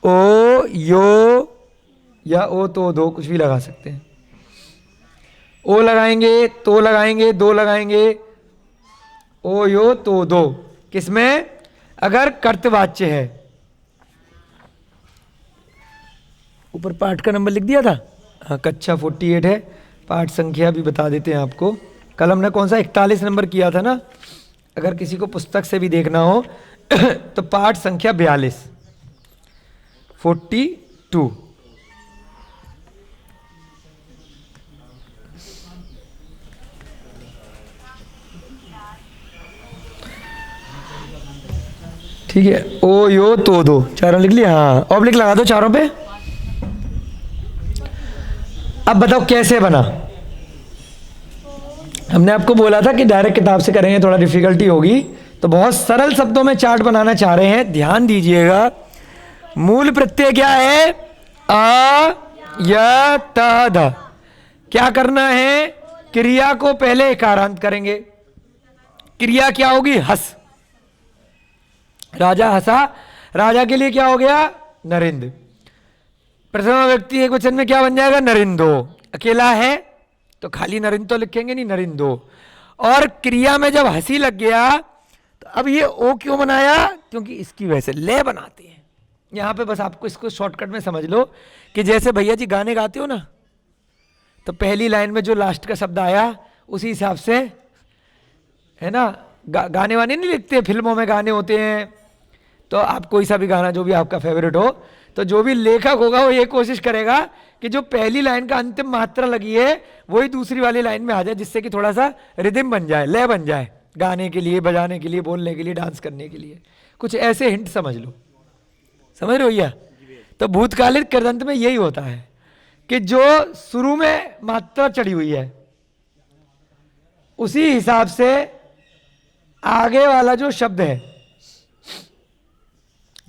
ओ यो या ओ तो दो, कुछ भी लगा सकते हैं। ओ लगाएंगे, तो लगाएंगे, दो लगाएंगे, ओ यो तो दो। किसमें, अगर कर्तवाच्य है। ऊपर पाठ का नंबर लिख दिया था, हाँ, कक्षा 48 है। पाठ संख्या भी बता देते हैं आपको। कल हमने कौन सा 41 नंबर किया था ना, अगर किसी को पुस्तक से भी देखना हो तो पाठ संख्या 42 42। ठीक है, ओ यो तो दो, चारों लिख लिया, हाँ, ऑब्लिक लगा दो चारों पे। अब बताओ कैसे बना। हमने आपको बोला था कि डायरेक्ट किताब से करेंगे थोड़ा डिफिकल्टी होगी, तो बहुत सरल शब्दों में चार्ट बनाना चाह रहे हैं। ध्यान दीजिएगा, मूल प्रत्यय क्या है, आ या ता दा। क्या करना है, क्रिया को पहले एकारांत करेंगे। क्रिया क्या होगी, हंस। राजा हंसा, राजा के लिए क्या हो गया, नरिंद। प्रथमा व्यक्ति एक वचन में क्या बन जाएगा, नरिंदो। अकेला है तो खाली नरिंद तो लिखेंगे नहीं, नरिंदो। और क्रिया में जब हंसी लग गया तो अब ये ओ क्यों बनाया, क्योंकि इसकी वजह से ले बनाते हैं। यहां पे बस आपको इसको शॉर्टकट में समझ लो कि जैसे भैया जी गाने गाते हो ना, तो पहली लाइन में जो लास्ट का शब्द आया उसी हिसाब से, है ना, गाने वाने नहीं लिखते, फिल्मों में गाने होते हैं। तो आप कोई सा भी गाना जो भी आपका फेवरेट हो, तो जो भी लेखक होगा वो ये कोशिश करेगा कि जो पहली लाइन का अंतिम मात्रा लगी है वही दूसरी वाली लाइन में आ जाए, जिससे कि थोड़ा सा रिदम बन जाए, लय बन जाए, गाने के लिए, बजाने के लिए, बोलने के लिए, डांस करने के लिए। कुछ ऐसे हिंट समझ लो, समझ रहे हो भैया। तो भूतकालिक कृदंत में यही होता है कि जो शुरू में मात्रा चढ़ी हुई है उसी हिसाब से आगे वाला जो शब्द है,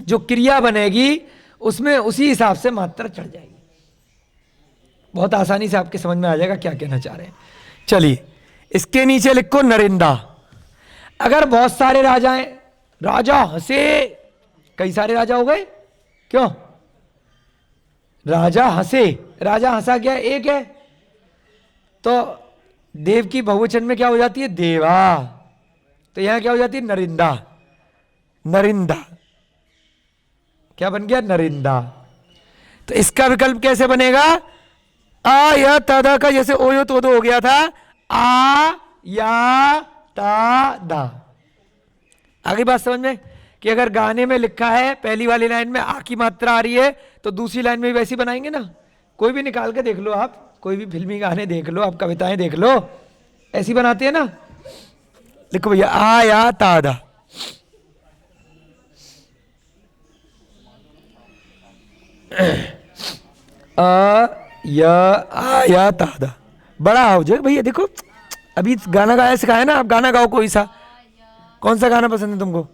जो क्रिया बनेगी, उसमें उसी हिसाब से मात्रा चढ़ जाएगी। बहुत आसानी से आपके समझ में आ जाएगा क्या कहना चाह रहे हैं। चलिए, इसके नीचे लिखो नरिंदा। अगर बहुत सारे राजाएं, राजा हंसे, कई सारे राजा हो गए, क्यों, राजा हंसे, राजा हंसा क्या एक है, तो देव की बहुवचन में क्या हो जाती है, देवा। तो यहां क्या हो जाती है, नरिंदा। नरिंदा क्या बन गया, नरिंदा। तो इसका विकल्प कैसे बनेगा, आ या ता का, जैसे ओ यो तो दो हो गया था, आ या ता दा। आगे बात समझ में, कि अगर गाने में लिखा है पहली वाली लाइन में आ की मात्रा आ रही है, तो दूसरी लाइन में भी वैसी बनाएंगे ना। कोई भी निकाल के देख लो, आप कोई भी फिल्मी गाने देख लो, आप कविताएं देख लो, ऐसी बनाते हैं ना। लिखो भैया, आ या ता दा। या तादा, बड़ा हो जाए भैया। देखो अभी गाना गाया सिखाया ना, आप गाना गाओ कोई सा। कौन सा गाना पसंद है तुमको,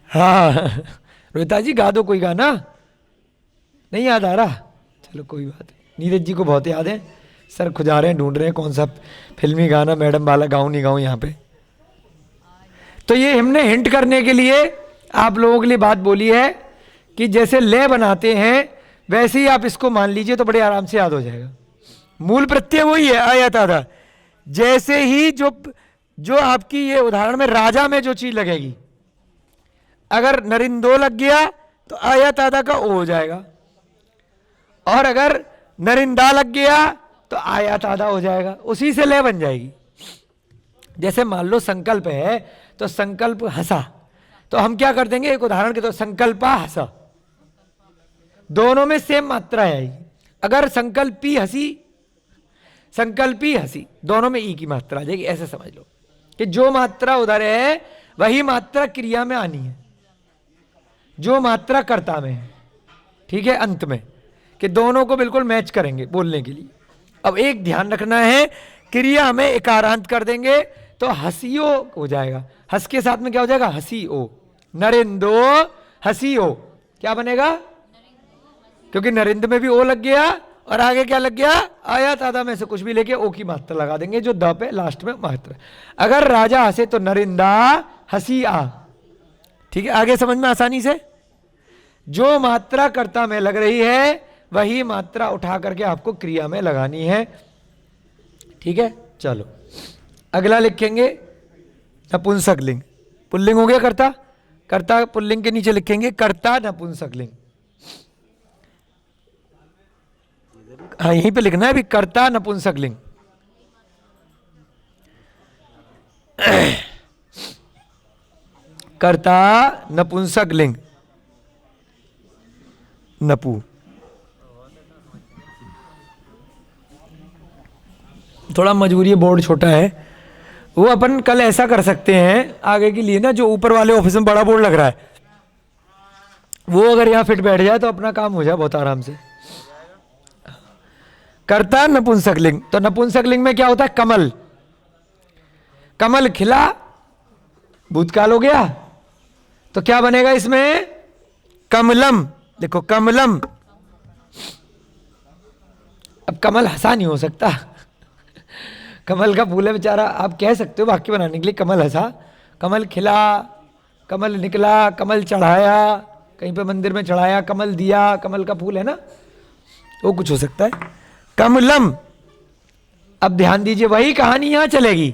हाँ रोहिता जी गा दो कोई गाना। नहीं याद आ रहा, चलो कोई बात नहीं। नीरज जी को बहुत याद है, सर खुजा रहे हैं, ढूंढ रहे हैं कौन सा फिल्मी गाना मैडम वाला गाऊं नहीं गाऊं यहाँ पे। तो ये हमने हिंट करने के लिए आप लोगों के लिए बात बोली है कि जैसे ले बनाते हैं वैसे ही आप इसको मान लीजिए, तो बड़े आराम से याद हो जाएगा। मूल प्रत्यय वही है, आया था। जैसे ही जो आपकी ये उदाहरण में राजा में जो चीज लगेगी, अगर नरिंदो लग गया तो आया तादा का ओ हो जाएगा, और अगर नरिंदा लग गया तो आया तादा हो जाएगा, उसी से ले बन जाएगी। जैसे मान लो संकल्प है, तो संकल्प हंसा, तो हम क्या कर देंगे, एक उदाहरण के तो संकल्पा हंसा, दोनों में सेम मात्रा है। अगर संकल्पी हंसी, संकल्पी हंसी, दोनों में ई की मात्रा आ जाएगी। ऐसे समझ लो कि जो मात्रा उधर है वही मात्रा क्रिया में आनी है, जो मात्रा कर्ता में है। ठीक है, अंत में, कि दोनों को बिल्कुल मैच करेंगे बोलने के लिए। अब एक ध्यान रखना है, क्रिया में इकारांत कर देंगे तो हसीओ हो जाएगा। हस के साथ में क्या हो जाएगा? हसीओ। नरेंदो हसीओ क्या बनेगा? क्योंकि नरेंद्र में भी ओ लग गया और आगे क्या लग गया? आया तादा में से कुछ भी लेके ओ की मात्रा लगा देंगे, जो द पे लास्ट में मात्रा। अगर राजा हंसे तो नरिंदा हसी आ। ठीक है, आगे समझ में आसानी से। जो मात्रा कर्ता में लग रही है वही मात्रा उठा करके आपको क्रिया में लगानी है। ठीक है, चलो अगला लिखेंगे नपुंसकलिंग। पुल्लिंग हो गया कर्ता, कर्ता पुल्लिंग के नीचे लिखेंगे कर्ता नपुंसकलिंग। हाँ यहीं पे लिखना है भी, कर्ता नपुंसकलिंग। कर्ता नपुंसकलिंग, नपु। थोड़ा मजबूरी है, बोर्ड छोटा है। वो अपन कल ऐसा कर सकते हैं आगे के लिए ना, जो ऊपर वाले ऑफिस में बड़ा बोर्ड लग रहा है, वो अगर यहाँ फिट बैठ जाए तो अपना काम हो जाए बहुत आराम से। कर्ता नपुंसकलिंग, तो नपुंसकलिंग में क्या होता है? कमल। कमल खिला, भूतकाल हो गया, तो क्या बनेगा इसमें? कमलम। देखो कमलम। अब कमल हंसा नहीं हो सकता, कमल का फूल है बेचारा, आप कह सकते हो वाक्य बनाने के लिए कमल हंसा। कमल खिला, कमल निकला, कमल चढ़ाया, कहीं पे मंदिर में चढ़ाया, कमल दिया, कमल का फूल है ना, वो कुछ हो सकता है। कमलम। अब ध्यान दीजिए, वही कहानी यहां चलेगी।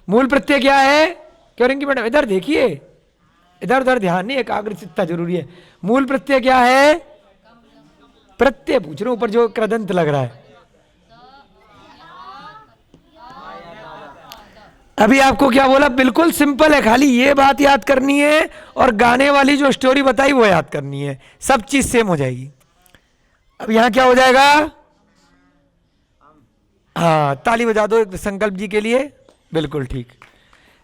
मूल प्रत्यय क्या है? क्यों रिंकी मैडम इधर देखिए, इधर उधर ध्यान नहीं, एकाग्रचित्ता जरूरी है। मूल प्रत्यय क्या है? प्रत्यय पूछ रहा हूं, ऊपर जो कृदंत लग रहा है। अभी आपको क्या बोला? बिल्कुल सिंपल है, खाली ये बात याद करनी है और गाने वाली जो स्टोरी बताई वो याद करनी है, सब चीज सेम हो जाएगी। अब यहां क्या हो जाएगा? हाँ ताली बजा दो एक संकल्प जी के लिए, बिल्कुल ठीक।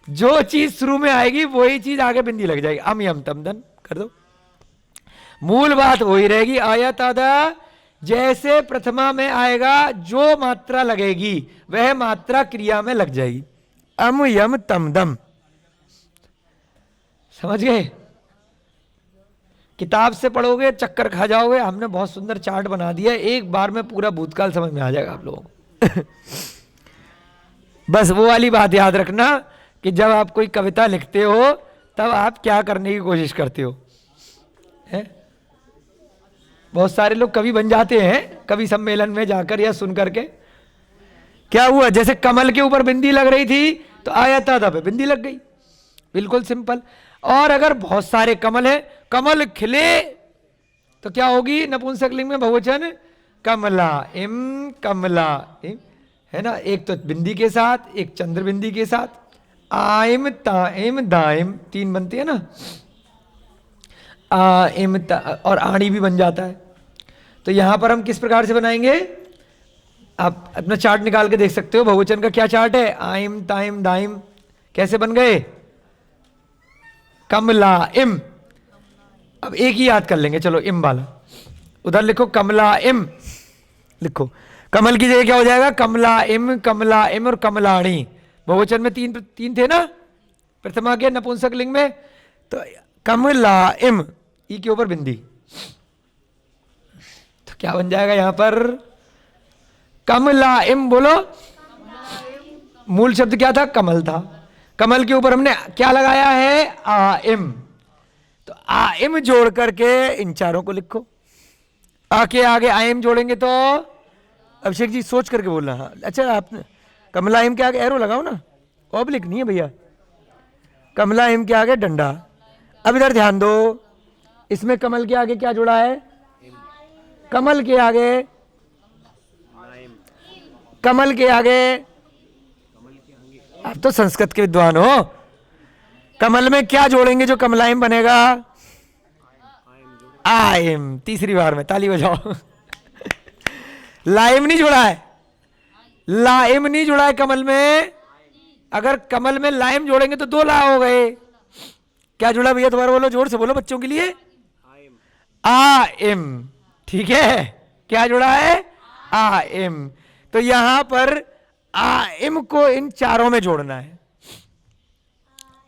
जो चीज शुरू में आएगी वही चीज आगे बिंदी लग जाएगी। अम यम तम दन कर दो, मूल बात वही रहेगी। आया तादा जैसे प्रथमा में आएगा, जो मात्रा लगेगी वह मात्रा क्रिया में लग जाएगी। अम यम तम दम, समझ गए? किताब से पढ़ोगे चक्कर खा जाओगे। हमने बहुत सुंदर चार्ट बना दिया, एक बार में पूरा भूतकाल समझ में आ जाएगा आप लोगों को। बस वो वाली बात याद रखना कि जब आप कोई कविता लिखते हो तब आप क्या करने की कोशिश करते हो। है? बहुत सारे लोग कवि बन जाते हैं कवि सम्मेलन में जाकर या सुन करके। क्या हुआ? जैसे कमल के ऊपर बिंदी लग रही थी तो आया तादा पे बिंदी लग गई, बिल्कुल सिंपल। और अगर बहुत सारे कमल है, कमल खिले तो क्या होगी? नपुंसकलिंग में बहुवचन कमला इम, कमला इम, है ना। एक तो बिंदी के साथ, एक चंद्र बिंदी के साथ। आइम ताइम दाइम, तीन बनती है ना, आइम और आड़ी भी बन जाता है। तो यहां पर हम किस प्रकार से बनाएंगे? आप अपना चार्ट निकाल के देख सकते हो, बहुवचन का क्या चार्ट है? आइम ताइम दाइम कैसे बन गए? कमला इम। अब एक ही याद कर लेंगे, चलो इम वाला उधर लिखो, कमला इम लिखो। कमल की जगह क्या हो जाएगा? कमला इम और कमलाणी। बहुवचन में तीन थे ना प्रथमा के नपुंसकलिंग में, तो कमला इम, ई के ऊपर बिंदी, तो क्या बन जाएगा यहां पर? कमला इम। बोलो, मूल शब्द क्या था? कमल था। कमल के ऊपर हमने क्या लगाया है? आइम। तो आइम जोड़ करके इन चारों को लिखो। आ के आगे आइम जोड़ेंगे तो, अभिषेक जी सोच करके बोलना। हाँ अच्छा, आपने कमला इम के आगे एरो लगाओ ना, ऑब्लिक नहीं है भैया। कमला इम के आगे डंडा। अब इधर ध्यान दो, इसमें कमल के आगे क्या जुड़ा है? कमल के आगे, कमल के आगे, आप तो संस्कृत के विद्वान हो, कमल में क्या जोड़ेंगे जो कमलाइम बनेगा? आइम। तीसरी बार में ताली बजाओ। लाइम नहीं जुड़ा है, लाइम नहीं जुड़ा है कमल में। अगर कमल में लाइम जोड़ेंगे तो दो ला हो गए। क्या जुड़ा भैया? दोबारा बोलो, जोर से बोलो बच्चों के लिए। आइम। ठीक है, क्या जुड़ा है? आ इम। तो यहां पर आ इम को इन चारों में जोड़ना है,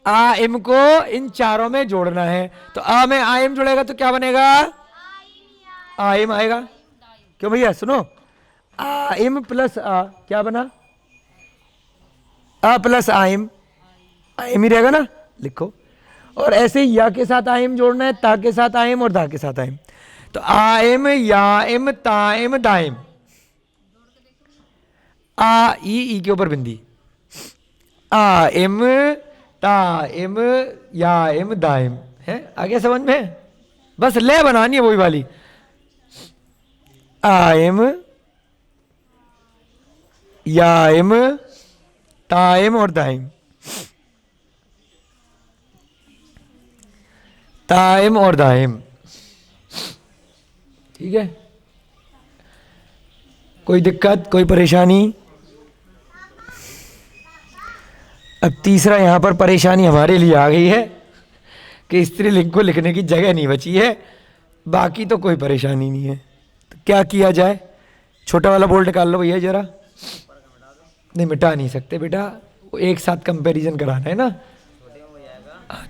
आ इम को इन चारों में जोड़ना है। तो आ में आ इम जुड़ेगा तो क्या बनेगा? आ इम आएगा। क्यों भैया सुनो, आ इम प्लस आ क्या बना? आ प्लस आइम, आइम ही रहेगा ना, लिखो। और ऐसे ही या के साथ आइम जोड़ना है, ता के साथ आइम और दा के साथ आइम। तो आइम याइम ताइम दाइम, आ ई के ऊपर बिंदी, आइम ताइम याइम दाइम है। आगे समझ में? बस ले बनानी है वही वाली, आइम याइम ताइम और दाइम, ताइम और दाइम। ठीक है, कोई दिक्कत, कोई परेशानी? अब तीसरा यहां पर परेशानी हमारे लिए आ गई है कि स्त्रीलिंग को लिखने की जगह नहीं बची है, बाकी तो कोई परेशानी नहीं है। तो क्या किया जाए? छोटा वाला बोल्ड निकाल लो भैया जरा। नहीं मिटा नहीं सकते बेटा, वो एक साथ कंपैरिजन कराना है ना,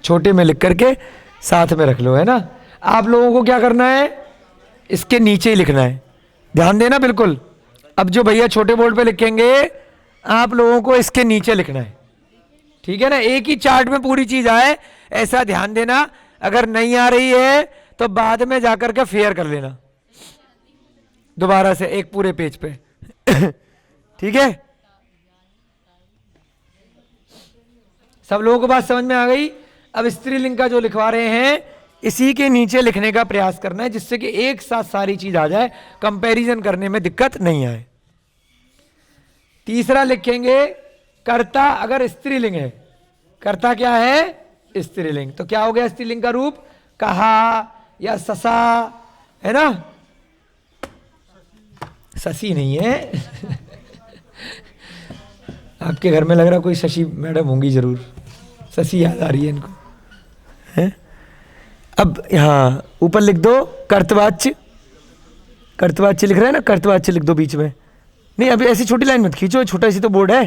छोटे में लिख करके साथ में रख लो, है ना। आप लोगों को क्या करना है, इसके नीचे ही लिखना है, ध्यान देना बिल्कुल। अब जो भैया छोटे बोर्ड पे लिखेंगे, आप लोगों को इसके नीचे लिखना है, ठीक है ना। एक ही चार्ट में पूरी चीज आए ऐसा ध्यान देना। अगर नहीं आ रही है तो बाद में जाकर के फेयर कर लेना दोबारा से एक पूरे पेज पे ठीक है, सब लोगों को बात समझ में आ गई? अब स्त्रीलिंग का जो लिखवा रहे हैं इसी के नीचे लिखने का प्रयास करना है, जिससे कि एक साथ सारी चीज आ जाए, कंपैरिजन करने में दिक्कत नहीं आए। तीसरा लिखेंगे कर्ता अगर स्त्रीलिंग है, कर्ता क्या है? स्त्रीलिंग। तो क्या हो गया स्त्रीलिंग का रूप? कहा या ससा, है ना। शशि नहीं है आपके घर में लग रहा कोई शशि मैडम होंगी जरूर, शशि याद आ रही है इनको, है? अब यहाँ ऊपर लिख दो कर्तवाच्य, कर्तवाच्य लिख रहे हैं ना, कर्तवाच्य लिख दो बीच में। नहीं अभी ऐसी छोटी लाइन मत खींचो, छोटा सी तो बोर्ड है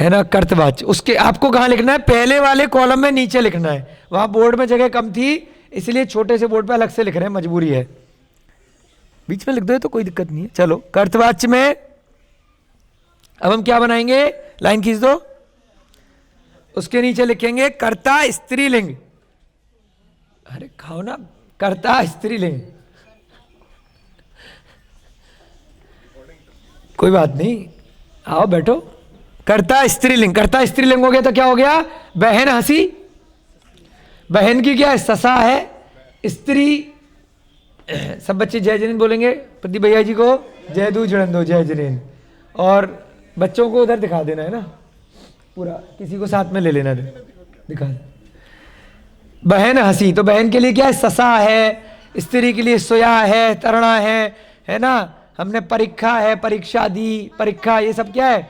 ना। कर्तवाच्य उसके आपको कहाँ लिखना है? पहले वाले कॉलम में नीचे लिखना है, वहां बोर्ड में जगह कम थी इसलिए छोटे से बोर्ड पे अलग से लिख रहे हैं, मजबूरी है। बीच में लिख दो तो कोई दिक्कत नहीं है। चलो कर्तवाच्य में अब हम क्या बनाएंगे? लाइन खींच दो, उसके नीचे लिखेंगे कर्ता स्त्रीलिंग। अरे खाओ ना, कर्ता स्त्रीलिंग, कोई बात नहीं, आओ बैठो। कर्ता स्त्रीलिंग, कर्ता स्त्रीलिंग हो गया तो क्या हो गया? बहन हंसी, बहन की क्या है? ससा है। स्त्री, सब बच्चे जय जनीन बोलेंगे प्रदीप भैया जी को, जय दू जड़न दो जय जनीन। और बच्चों को उधर दिखा देना है ना पूरा, किसी को साथ में ले लेना, दिखा दे। बहन हंसी, तो बहन के लिए क्या है? ससा है। स्त्री के लिए सोया है, तरणा है ना। हमने परीक्षा है, परीक्षा दी, परीक्षा, ये सब क्या है?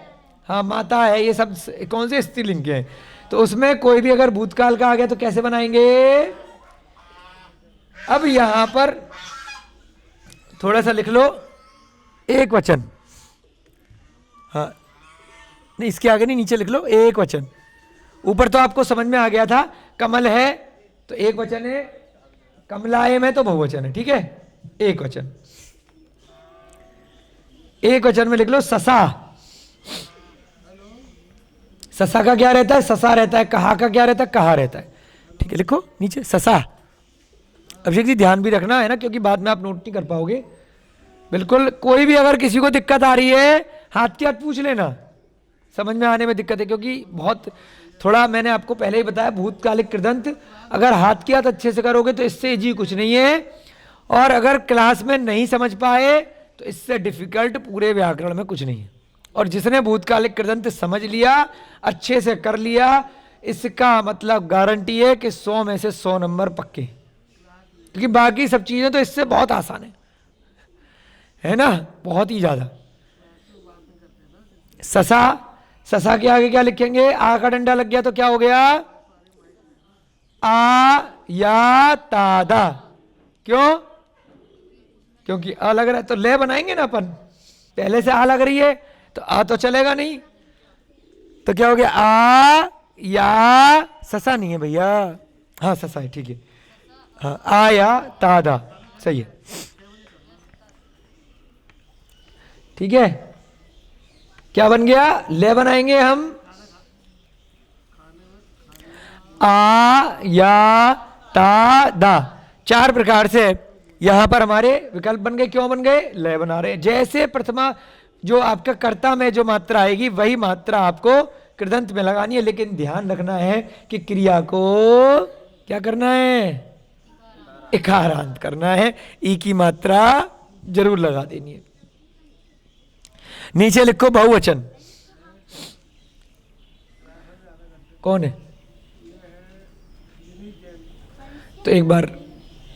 हाँ माता है, ये सब कौन से स्त्रीलिंग के हैं? तो उसमें कोई भी अगर भूतकाल का आ गया तो कैसे बनाएंगे? अब यहां पर थोड़ा सा लिख लो, एक वचन, हाँ नहीं इसके आगे नहीं, नीचे लिख लो एक वचन। ऊपर तो आपको समझ में आ गया था, कमल है तो एक वचन है, कमलायम है तो बहुवचन है, ठीक है। एक वचन, एक वचन में लिख लो ससा। ससा का क्या रहता है? ससा रहता है। कहा का क्या रहता है? कहा रहता है, ठीक है। लिखो नीचे ससा। अभिषेक जी ध्यान भी रखना है ना, क्योंकि बाद में आप नोट नहीं कर पाओगे। बिल्कुल, कोई भी अगर किसी को दिक्कत आ रही है हाथ के हाथ पूछ लेना, समझ में आने में दिक्कत है, क्योंकि बहुत थोड़ा मैंने आपको पहले ही बताया, भूतकालिक कृदंत अगर हाथ के हाथ अच्छे से करोगे तो इससे इजी कुछ नहीं है। और अगर क्लास में नहीं समझ पाए तो इससे डिफिकल्ट पूरे व्याकरण में कुछ नहीं है। और जिसने भूतकालिक कृदंत समझ लिया, अच्छे से कर लिया, इसका मतलब गारंटी है कि 100 में से 100 नंबर पक्के, क्योंकि बाकी सब चीजें तो इससे बहुत आसान है ना, बहुत ही ज्यादा। ससा, ससा के आगे क्या लिखेंगे? आ का डंडा लग गया तो क्या हो गया? आ या तादा। क्यों? क्योंकि आ लग रहा है तो ले बनाएंगे ना अपन, पहले से आ लग रही है तो आ तो चलेगा नहीं, तो क्या हो गया? आ या ससा नहीं है भैया, हाँ ससा है, ठीक है, हाँ आ या तादा, सही है, ठीक है। क्या बन गया? ले बनाएंगे हम, आ या ता दा, चार प्रकार से यहां पर हमारे विकल्प बन गए। क्यों बन गए? लय बना रहे। जैसे प्रथमा जो आपका कर्ता में जो मात्रा आएगी वही मात्रा आपको कृदंत में लगानी है, लेकिन ध्यान रखना है कि क्रिया को क्या करना है? इकारांत करना है, ई की मात्रा जरूर लगा देनी है। नीचे लिखो बहुवचन। कौन है? तो एक बार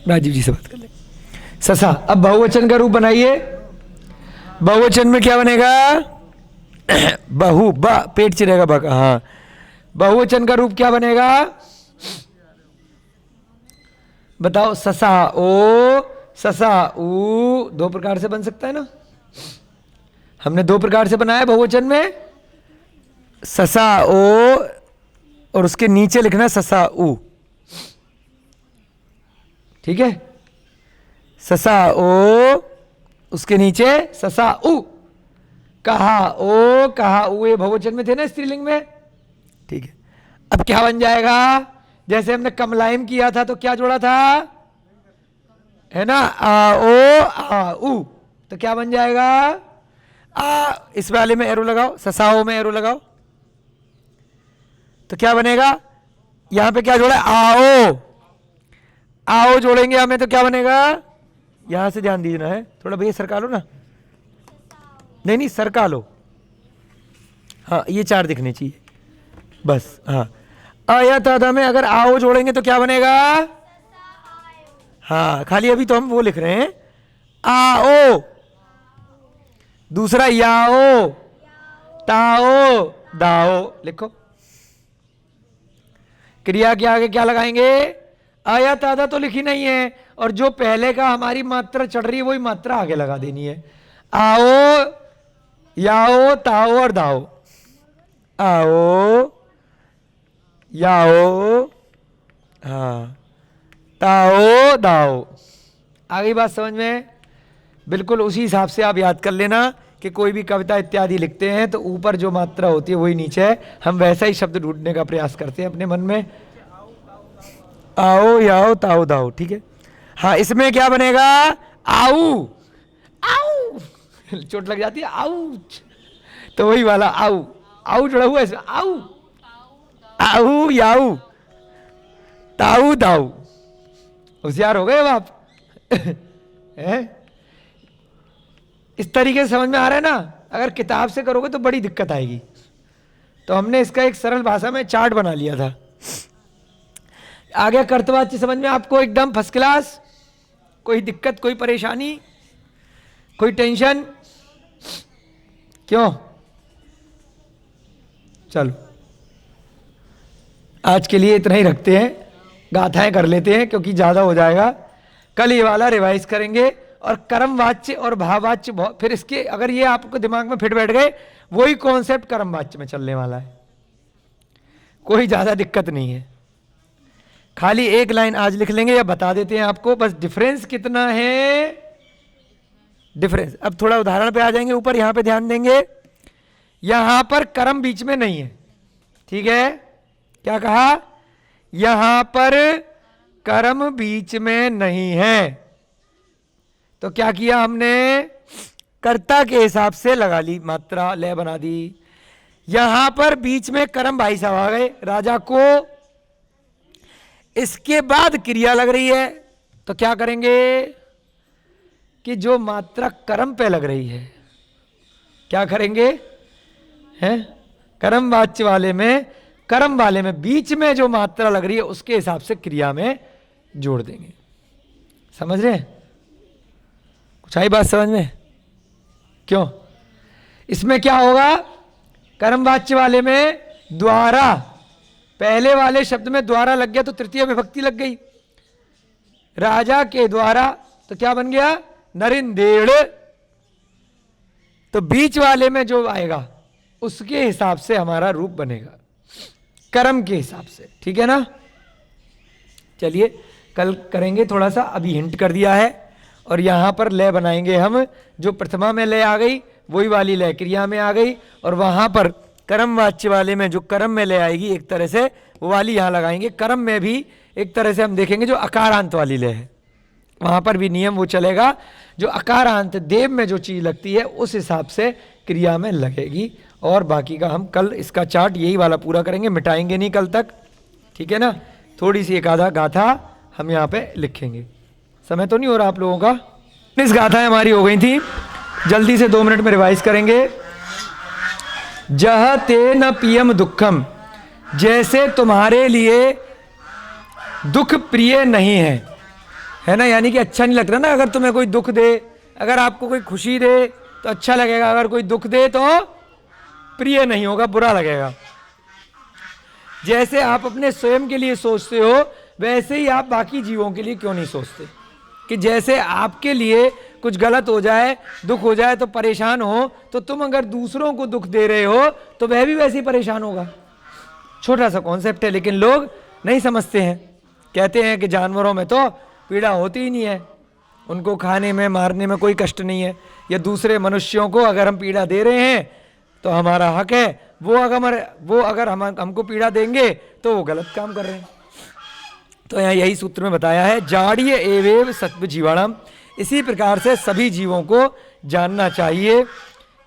राजीव जी से बात कर ले। ससा। अब बहुवचन का रूप बनाइए। बहुवचन में क्या बनेगा? बहु, ब पेट चिरेगा ब का, हाँ। बहुवचन का रूप क्या बनेगा? बताओ। ससा ओ, ससा ऊ, दो प्रकार से बन सकता है ना, हमने दो प्रकार से बनाया बहुवचन में, ससा ओ और उसके नीचे लिखना ससा ऊ, ठीक है। ससा ओ उसके नीचे ससा उ, कहा ओ कहा उ, ये बहुवचन में थे ना स्त्रीलिंग में, ठीक है। अब क्या बन जाएगा? जैसे हमने कमलाइम किया था तो क्या जोड़ा था? है ना, आ ओ आ उ, तो क्या बन जाएगा? आ, इस वाले में एरो लगाओ, ससाओ में एरो लगाओ, तो क्या बनेगा? यहां पे क्या जोड़ा? आओ, आओ जोड़ेंगे हमें तो क्या बनेगा? यहां से ध्यान दीजिए है, थोड़ा भैया सरका लो ना, नहीं नहीं सरका लो, हाँ ये चार दिखने चाहिए बस, हाँ। आया तादा में अगर आओ जोड़ेंगे तो क्या बनेगा? हाँ, खाली अभी तो हम वो लिख रहे हैं आओ, दूसरा याओ, ताओ, दाओ लिखो। क्रिया के आगे क्या लगाएंगे? आया तादा तो लिखी नहीं है, और जो पहले का हमारी मात्रा चढ़ रही है वही मात्रा आगे लगा देनी है। आओ, याओ, ताओ और दाओ, आओ, याओ, हाँ, ताओ, दाओ। आ गई बात समझ में? बिल्कुल उसी हिसाब से आप याद कर लेना कि कोई भी कविता इत्यादि लिखते हैं तो ऊपर जो मात्रा होती है वही नीचे है, हम वैसा ही शब्द ढूंढने का प्रयास करते हैं अपने मन में। आओ, याओ, ताओ, दाओ, ठीक है। हाँ, इसमें क्या बनेगा? आऊ, आऊ, चोट लग जाती है, आउच, तो वही वाला आऊ, आऊ जुड़ा हुआ है इसमें, आऊ, आऊ, याऊ, ताऊ, दाऊ। होशियार हो गए अब आप। हैं? इस तरीके से समझ में आ रहा है ना? अगर किताब से करोगे तो बड़ी दिक्कत आएगी, तो हमने इसका एक सरल भाषा में चार्ट बना लिया था। आ गया कर्तवाच्य समझ में आपको एकदम फर्स्ट क्लास? कोई दिक्कत, कोई परेशानी, कोई टेंशन? क्यों? चलो आज के लिए इतना ही रखते हैं, गाथाएं कर लेते हैं क्योंकि ज्यादा हो जाएगा। कल ये वाला रिवाइज करेंगे, और कर्म वाच्य और भाववाच्य फिर इसके अगर ये आपको दिमाग में फिट बैठ गए, वही कॉन्सेप्ट कर्म वाच्य में चलने वाला है, कोई ज्यादा दिक्कत नहीं है। खाली एक लाइन आज लिख लेंगे या बता देते हैं आपको, बस डिफरेंस कितना है, डिफरेंस। अब थोड़ा उदाहरण पे आ जाएंगे, ऊपर यहां पे ध्यान देंगे, यहां पर कर्म बीच में नहीं है, ठीक है। क्या कहा? यहां पर कर्म बीच में नहीं है, तो क्या किया हमने? कर्ता के हिसाब से लगा ली मात्रा, लय बना दी। यहां पर बीच में कर्म भाई साहब आ गए, राजा को, इसके बाद क्रिया लग रही है, तो क्या करेंगे कि जो मात्रा कर्म पे लग रही है, क्या करेंगे? हैं? कर्म वाच्य वाले में, कर्म वाले में बीच में जो मात्रा लग रही है उसके हिसाब से क्रिया में जोड़ देंगे। समझ रहे हैं? कुछ आई बात समझ में? क्यों? इसमें क्या होगा? कर्म वाच्य वाले में द्वारा, पहले वाले शब्द में द्वारा लग गया तो तृतीय विभक्ति लग गई, राजा के द्वारा, तो क्या बन गया? नरिंदेड़। तो बीच वाले में जो आएगा उसके हिसाब से हमारा रूप बनेगा, कर्म के हिसाब से, ठीक है ना। चलिए कल करेंगे थोड़ा सा, अभी हिंट कर दिया है। और यहां पर लय बनाएंगे हम, जो प्रथमा में लय आ गई वही वाली लय क्रिया में आ गई, और वहां पर कर्म वाच्य वाले में जो कर्म में लय आएगी एक तरह से वो वाली यहां लगाएंगे। कर्म में भी एक तरह से हम देखेंगे जो अकारांत वाली लय है, वहां पर भी नियम वो चलेगा, जो अकारांत देव में जो चीज लगती है उस हिसाब से क्रिया में लगेगी। और बाकी का हम कल इसका चार्ट यही वाला पूरा करेंगे, मिटाएंगे नहीं कल तक, ठीक है ना। थोड़ी सी एक आधा गाथा हम यहाँ पे लिखेंगे। समय तो नहीं हो रहा आप लोगों का? इस गाथाएं हमारी हो गई थी, जल्दी से 2 मिनट में रिवाइज करेंगे। जह ते न पियम दुखम, जैसे तुम्हारे लिए दुख प्रिय नहीं है ना, यानी कि अच्छा नहीं लगता ना। अगर तुम्हें कोई दुख दे, अगर आपको कोई खुशी दे तो अच्छा लगेगा, अगर कोई दुख दे तो प्रिय नहीं होगा, बुरा लगेगा। जैसे आप अपने स्वयं के लिए सोचते हो वैसे ही आप बाकी जीवों के लिए क्यों नहीं सोचते, कि जैसे आपके लिए कुछ गलत हो जाए, दुख हो जाए तो परेशान हो, तो तुम अगर दूसरों को दुख दे रहे हो तो वह भी वैसे ही परेशान होगा। छोटा सा कॉन्सेप्ट है, लेकिन लोग नहीं समझते हैं। कहते हैं कि जानवरों में तो पीड़ा होती ही नहीं है, उनको खाने में मारने में कोई कष्ट नहीं है, या दूसरे मनुष्यों को अगर हम पीड़ा दे रहे हैं तो हमारा हक है, वो अगर हमको पीड़ा देंगे तो वो गलत काम कर रहे हैं। तो यहाँ यही सूत्र में बताया है, जाड़ीय एवेव सत्व जीवाणम। इसी प्रकार से सभी जीवों को जानना चाहिए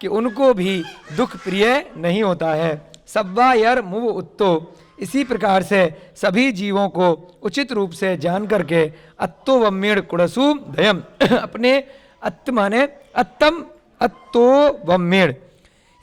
कि उनको भी दुख प्रिय नहीं होता है। सब्वा यर मुव उत्तो, इसी प्रकार से सभी जीवों को उचित रूप से जान करके अत्तो वम्मीण कुड़सु दयम, अपने अत्त माने अत्तम अत्तो वम्मीण,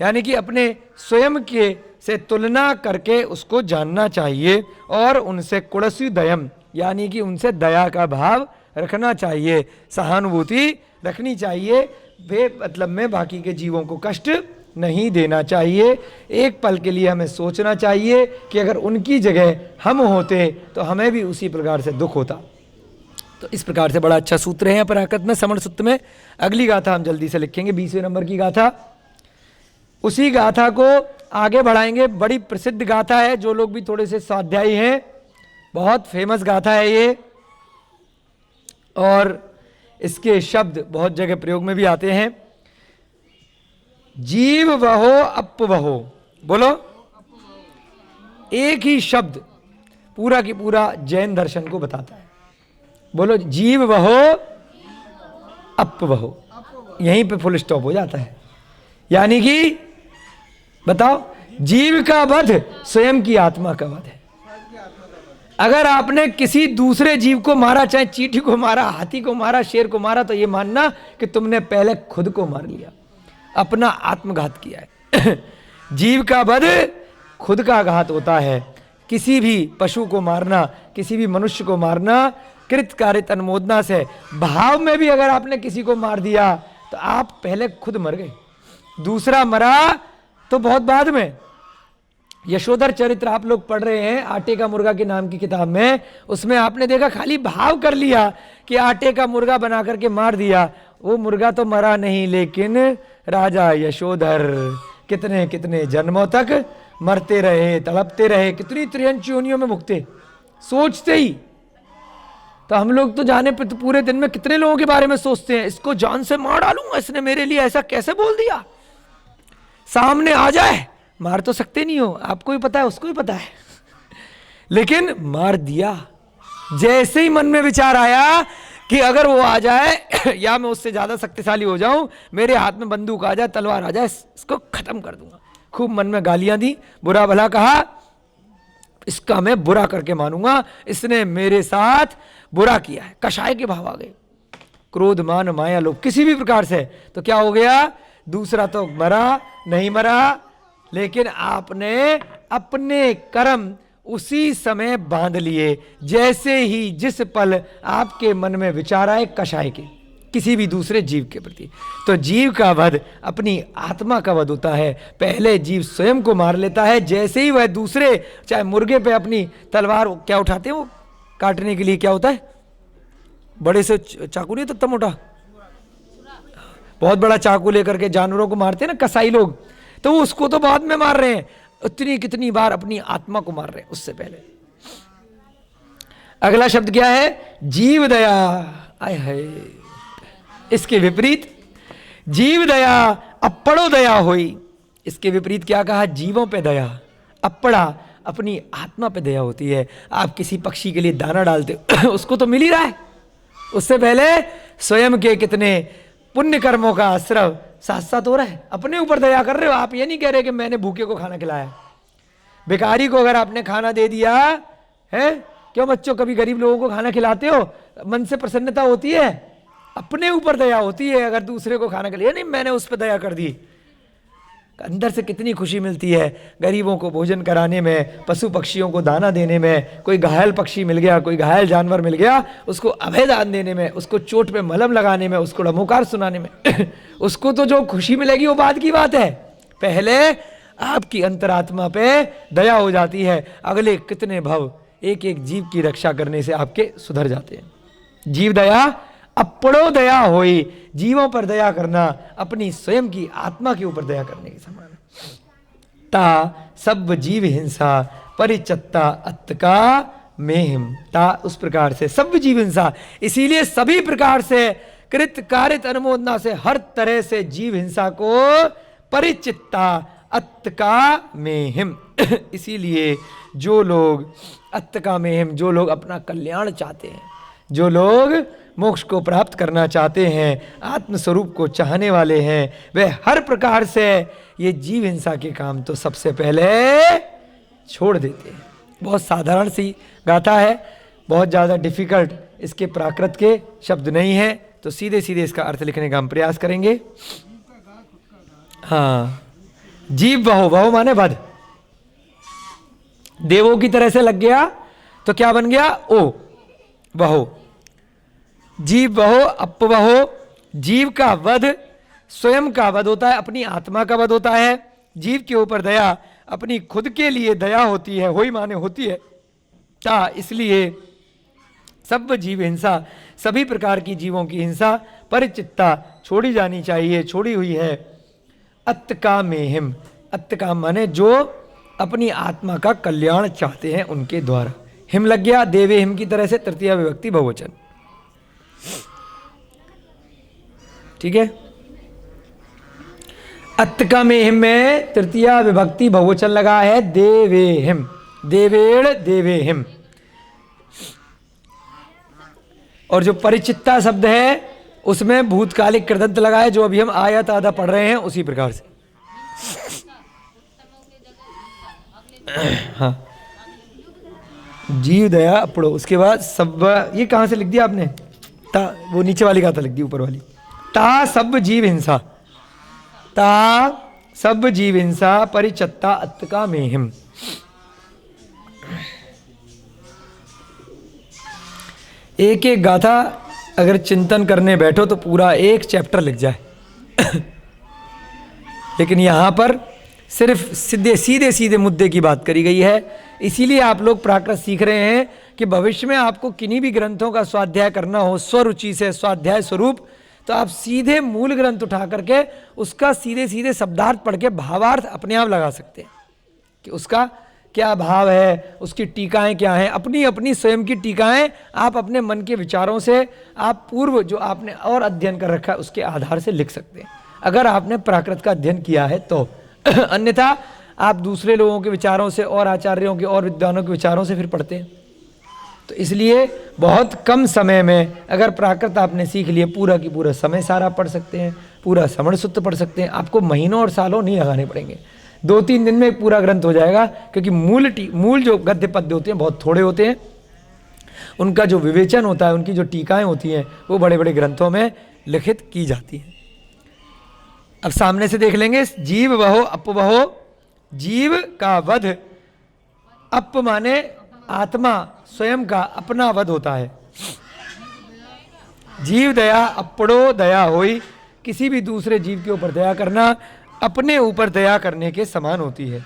यानी कि अपने स्वयं के से तुलना करके उसको जानना चाहिए, और उनसे कुड़सु दयम, यानी कि उनसे दया का भाव रखना चाहिए, सहानुभूति रखनी चाहिए। वे मतलब में बाकी के जीवों को कष्ट नहीं देना चाहिए। एक पल के लिए हमें सोचना चाहिए कि अगर उनकी जगह हम होते तो हमें भी उसी प्रकार से दुख होता। तो इस प्रकार से बड़ा अच्छा सूत्र है पराकत में, समण सूत्र में। अगली गाथा हम जल्दी से लिखेंगे, 20वें नंबर की गाथा। उसी गाथा को आगे बढ़ाएंगे, बड़ी प्रसिद्ध गाथा है, जो लोग भी थोड़े से स्वाध्यायी हैं, बहुत फेमस गाथा है ये, और इसके शब्द बहुत जगह प्रयोग में भी आते हैं। जीव वहो अप वहो, बोलो। एक ही शब्द पूरा की पूरा जैन दर्शन को बताता है। बोलो, जीव वहो अप वहो, यहीं पे फुल स्टॉप हो जाता है। यानी कि बताओ, जीव का वध स्वयं की आत्मा का वध है। अगर आपने किसी दूसरे जीव को मारा, चाहे चींटी को मारा, हाथी को मारा, शेर को मारा, तो ये मानना कि तुमने पहले खुद को मार लिया, अपना आत्मघात किया है। जीव का वध खुद का घात होता है। किसी भी पशु को मारना, किसी भी मनुष्य को मारना कृत कारित अनुमोदना से, भाव में भी अगर आपने किसी को मार दिया तो आप पहले खुद मर गए, दूसरा मरा तो बहुत बाद में। यशोधर चरित्र आप लोग पढ़ रहे हैं आटे का मुर्गा के नाम की किताब में, उसमें आपने देखा खाली भाव कर लिया कि आटे का मुर्गा बना करके मार दिया, वो मुर्गा तो मरा नहीं, लेकिन राजा यशोधर कितने कितने जन्मों तक मरते रहे, तड़पते रहे, कितनी त्रियंच योनियों में भुगते, सोचते ही। तो हम लोग तो जाने पूरे दिन में कितने लोगों के बारे में सोचते हैं, इसको जान से मार डालूंगा, इसने मेरे लिए ऐसा कैसे बोल दिया। सामने आ जाए, मार तो सकते नहीं हो, आपको भी पता है, उसको भी पता है, लेकिन मार दिया। जैसे ही मन में विचार आया कि अगर वो आ जाए या मैं उससे ज्यादा शक्तिशाली हो जाऊं, मेरे हाथ में बंदूक आ जाए, तलवार आ जाए, इसको खत्म कर दूंगा। खूब मन में गालियां दी, बुरा भला कहा, इसका मैं बुरा करके मानूंगा, इसने मेरे साथ बुरा किया है। कषाय के भाव आ गए, क्रोध मान माया लोभ, किसी भी प्रकार से। तो क्या हो गया, दूसरा तो मरा नहीं मरा, लेकिन आपने अपने कर्म उसी समय बांध लिए, जैसे ही जिस पल आपके मन में विचार आए कषाय के, किसी भी दूसरे जीव के प्रति। तो जीव का वध अपनी आत्मा का वध होता है। पहले जीव स्वयं को मार लेता है, जैसे ही वह दूसरे, चाहे मुर्गे पे अपनी तलवार क्या उठाते हैं, वो काटने के लिए क्या होता है, बड़े से चाकू नहीं तो इतना मोटा, बहुत बड़ा चाकू लेकर के जानवरों को मारते हैं ना कसाई लोग, तो वो उसको तो बाद में मार रहे हैं, उतनी कितनी बार अपनी आत्मा को मार रहे हैं उससे पहले। अगला शब्द क्या है? जीव दया। आय हाय, इसके विपरीत जीव दया अपड़ो दया होई। इसके विपरीत क्या कहा? जीवों पे दया, अपड़ा अपनी आत्मा पे दया होती है। आप किसी पक्षी के लिए दाना डालते हो उसको तो मिल ही रहा है, उससे पहले स्वयं के कितने पुण्य कर्मों का आश्रव साथ साथ हो रहा है। अपने ऊपर दया कर रहे हो आप, ये नहीं कह रहे कि मैंने भूखे को खाना खिलाया। भिखारी को अगर आपने खाना दे दिया है, क्यों बच्चों कभी गरीब लोगों को खाना खिलाते हो, मन से प्रसन्नता होती है, अपने ऊपर दया होती है। अगर दूसरे को खाना खिलाया, नहीं मैंने उस पर दया कर दी, अंदर से कितनी खुशी मिलती है। गरीबों को भोजन कराने में, पशु पक्षियों को दाना देने में, कोई घायल पक्षी मिल गया, कोई घायल जानवर मिल गया, उसको अभय दान देने में, उसको चोट पे मलहम लगाने में, उसको नमोकार सुनाने में उसको तो जो खुशी मिलेगी वो बाद की बात है। पहले आपकी अंतरात्मा पे दया हो जाती है, अगले कितने भव एक एक जीव की रक्षा करने से आपके सुधर जाते हैं। जीव दया अपड़ो दया होई, जीवों पर दया करना अपनी स्वयं की आत्मा के ऊपर दया करने के समान। ता सब जीव हिंसा परिचत्ता अत्तका मेहिम। ता उस प्रकार से सब जीव हिंसा, इसीलिए सभी प्रकार से कृत कारित अनुमोदना से हर तरह से जीव हिंसा को परिचित्ता अत्तका मेहिम इसीलिए जो लोग अत्तका मेहिम, जो लोग अपना कल्याण चाहते हैं, जो लोग मोक्ष को प्राप्त करना चाहते हैं, आत्मस्वरूप को चाहने वाले हैं, वे हर प्रकार से ये जीव हिंसा के काम तो सबसे पहले छोड़ देते हैं। बहुत साधारण सी गाथा है, बहुत ज़्यादा डिफिकल्ट इसके प्राकृत के शब्द नहीं है, तो सीधे सीधे इसका अर्थ लिखने का हम प्रयास करेंगे। हाँ, जीव बहो, बहो माने वध, देवों की तरह से लग गया तो क्या बन गया? ओ बहो। जीव बहो अपवहो, जीव का वध स्वयं का वध होता है, अपनी आत्मा का वध होता है। जीव के ऊपर दया अपनी खुद के लिए दया होती है, होई माने होती है। ता इसलिए सब जीव हिंसा, सभी प्रकार की जीवों की हिंसा परिचित्ता छोड़ी जानी चाहिए, छोड़ी हुई है। अत्तका मेहिम, अत्तका माने जो अपनी आत्मा का कल्याण चाहते हैं उनके द्वारा। हिम लग गया, देवे हिम की तरह से तृतीया विभक्ति बहुवचन, ठीक है। अत्तका मेहिम में तृतीया विभक्ति बहुवचन लगा है, देवे हिम, देवेड़ देवे हिम। और जो परिचित्ता शब्द है उसमें भूतकालिक कृदंत लगा है, जो अभी हम आयत आधा पढ़ रहे हैं उसी प्रकार से। हाँ, जीव दया अपड़ो, उसके बाद सब, ये कहाँ से लिख दिया आपने? ता, वो नीचे वाली गाथा लिख दी, ऊपर वाली। ता सब जीव हिंसा, ता सब जीव हिंसा परिचत्ता अत्तका मेहिम। एक एक गाथा अगर चिंतन करने बैठो तो पूरा एक चैप्टर लिख जाए लेकिन यहाँ पर सिर्फ सीधे सीधे मुद्दे की बात करी गई है। इसीलिए आप लोग प्राकृत सीख रहे हैं कि भविष्य में आपको किन्हीं भी ग्रंथों का स्वाध्याय करना हो स्वरुचि से, स्वाध्याय स्वरूप, तो आप सीधे मूल ग्रंथ उठा करके उसका सीधे सीधे शब्दार्थ पढ़ के भावार्थ अपने आप लगा सकते हैं कि उसका क्या भाव है, उसकी टीकाएं क्या हैं, अपनी अपनी स्वयं की टीकाएं आप अपने मन के विचारों से, आप पूर्व जो आपने और अध्ययन कर रखा है उसके आधार से लिख सकते हैं, अगर आपने प्राकृत का अध्ययन किया है तो। अन्यथा आप दूसरे लोगों के विचारों से और आचार्यों के और विद्वानों के विचारों से फिर पढ़ते हैं। तो इसलिए बहुत कम समय में अगर प्राकृत आपने सीख लिए, पूरा की पूरा समय सारा पढ़ सकते हैं, पूरा समण सूत्र पढ़ सकते हैं, आपको महीनों और सालों नहीं लगाने पड़ेंगे, 2-3 दिन में एक पूरा ग्रंथ हो जाएगा। क्योंकि मूल जो गद्य पद्य होते हैं बहुत थोड़े होते हैं, उनका जो विवेचन होता है, उनकी जो टीकाएं होती हैं वो बड़े बड़े ग्रंथों में लिखित की जाती हैं। अब सामने से देख लेंगे, जीव वहो अपवहो, जीव का वध, अप माने आत्मा स्वयं का अपना वध होता है। जीव दया अपड़ो दया होई, किसी भी दूसरे जीव के ऊपर दया करना अपने ऊपर दया करने के समान होती है।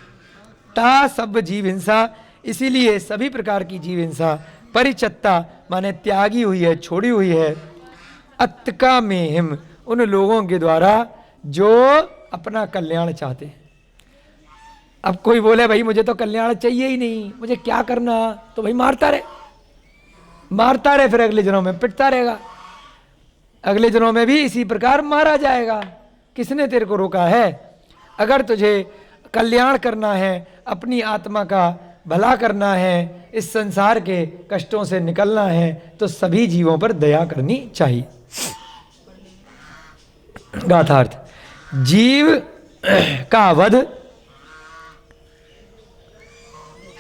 ता सब जीव हिंसा, इसीलिए सभी प्रकार की जीव हिंसा परिचत्ता माने त्यागी हुई है, छोड़ी हुई है, अत्का मेहिम उन लोगों के द्वारा जो अपना कल्याण चाहते हैं। अब कोई बोले भाई मुझे तो कल्याण चाहिए ही नहीं, मुझे क्या करना, तो भाई मारता रहे, फिर अगले जन्मों में पिटता रहेगा, अगले जन्मों में भी इसी प्रकार मारा जाएगा। किसने तेरे को रोका है? अगर तुझे कल्याण करना है, अपनी आत्मा का भला करना है, इस संसार के कष्टों से निकलना है, तो सभी जीवों पर दया करनी चाहिए। गाथार्थ, जीव का वध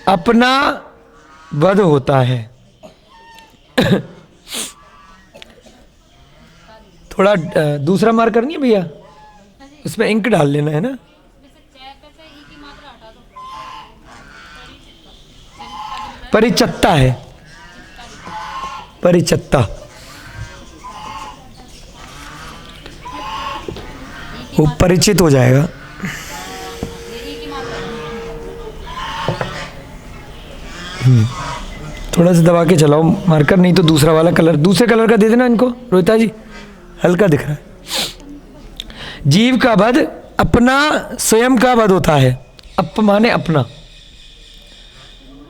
अपना वध होता है। थोड़ा दूसरा मार्क करनी है भैया, उसमें इंक डाल लेना है ना। परिचत्ता है, परिचत्ता, वो परिचित हो जाएगा। थोड़ा सा दबा के चलाओ मार्कर, नहीं तो दूसरा वाला कलर, दूसरे कलर का दे देना इनको रोहिता जी, हल्का दिख रहा है। जीव का वध अपना स्वयं का वध होता है। अप माने अपना,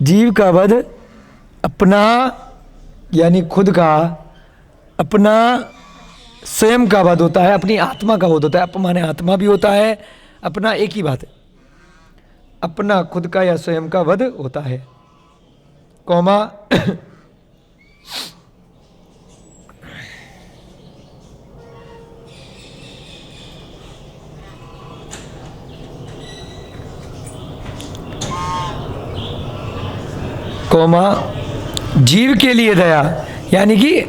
जीव का वध अपना यानी खुद का, अपना स्वयं का वध होता है, अपनी आत्मा का वध होता है। अप माने आत्मा भी होता है, अपना एक ही बात है, अपना खुद का या स्वयं का वध होता है, कौमा कौमा जीव के लिए दया यानी कि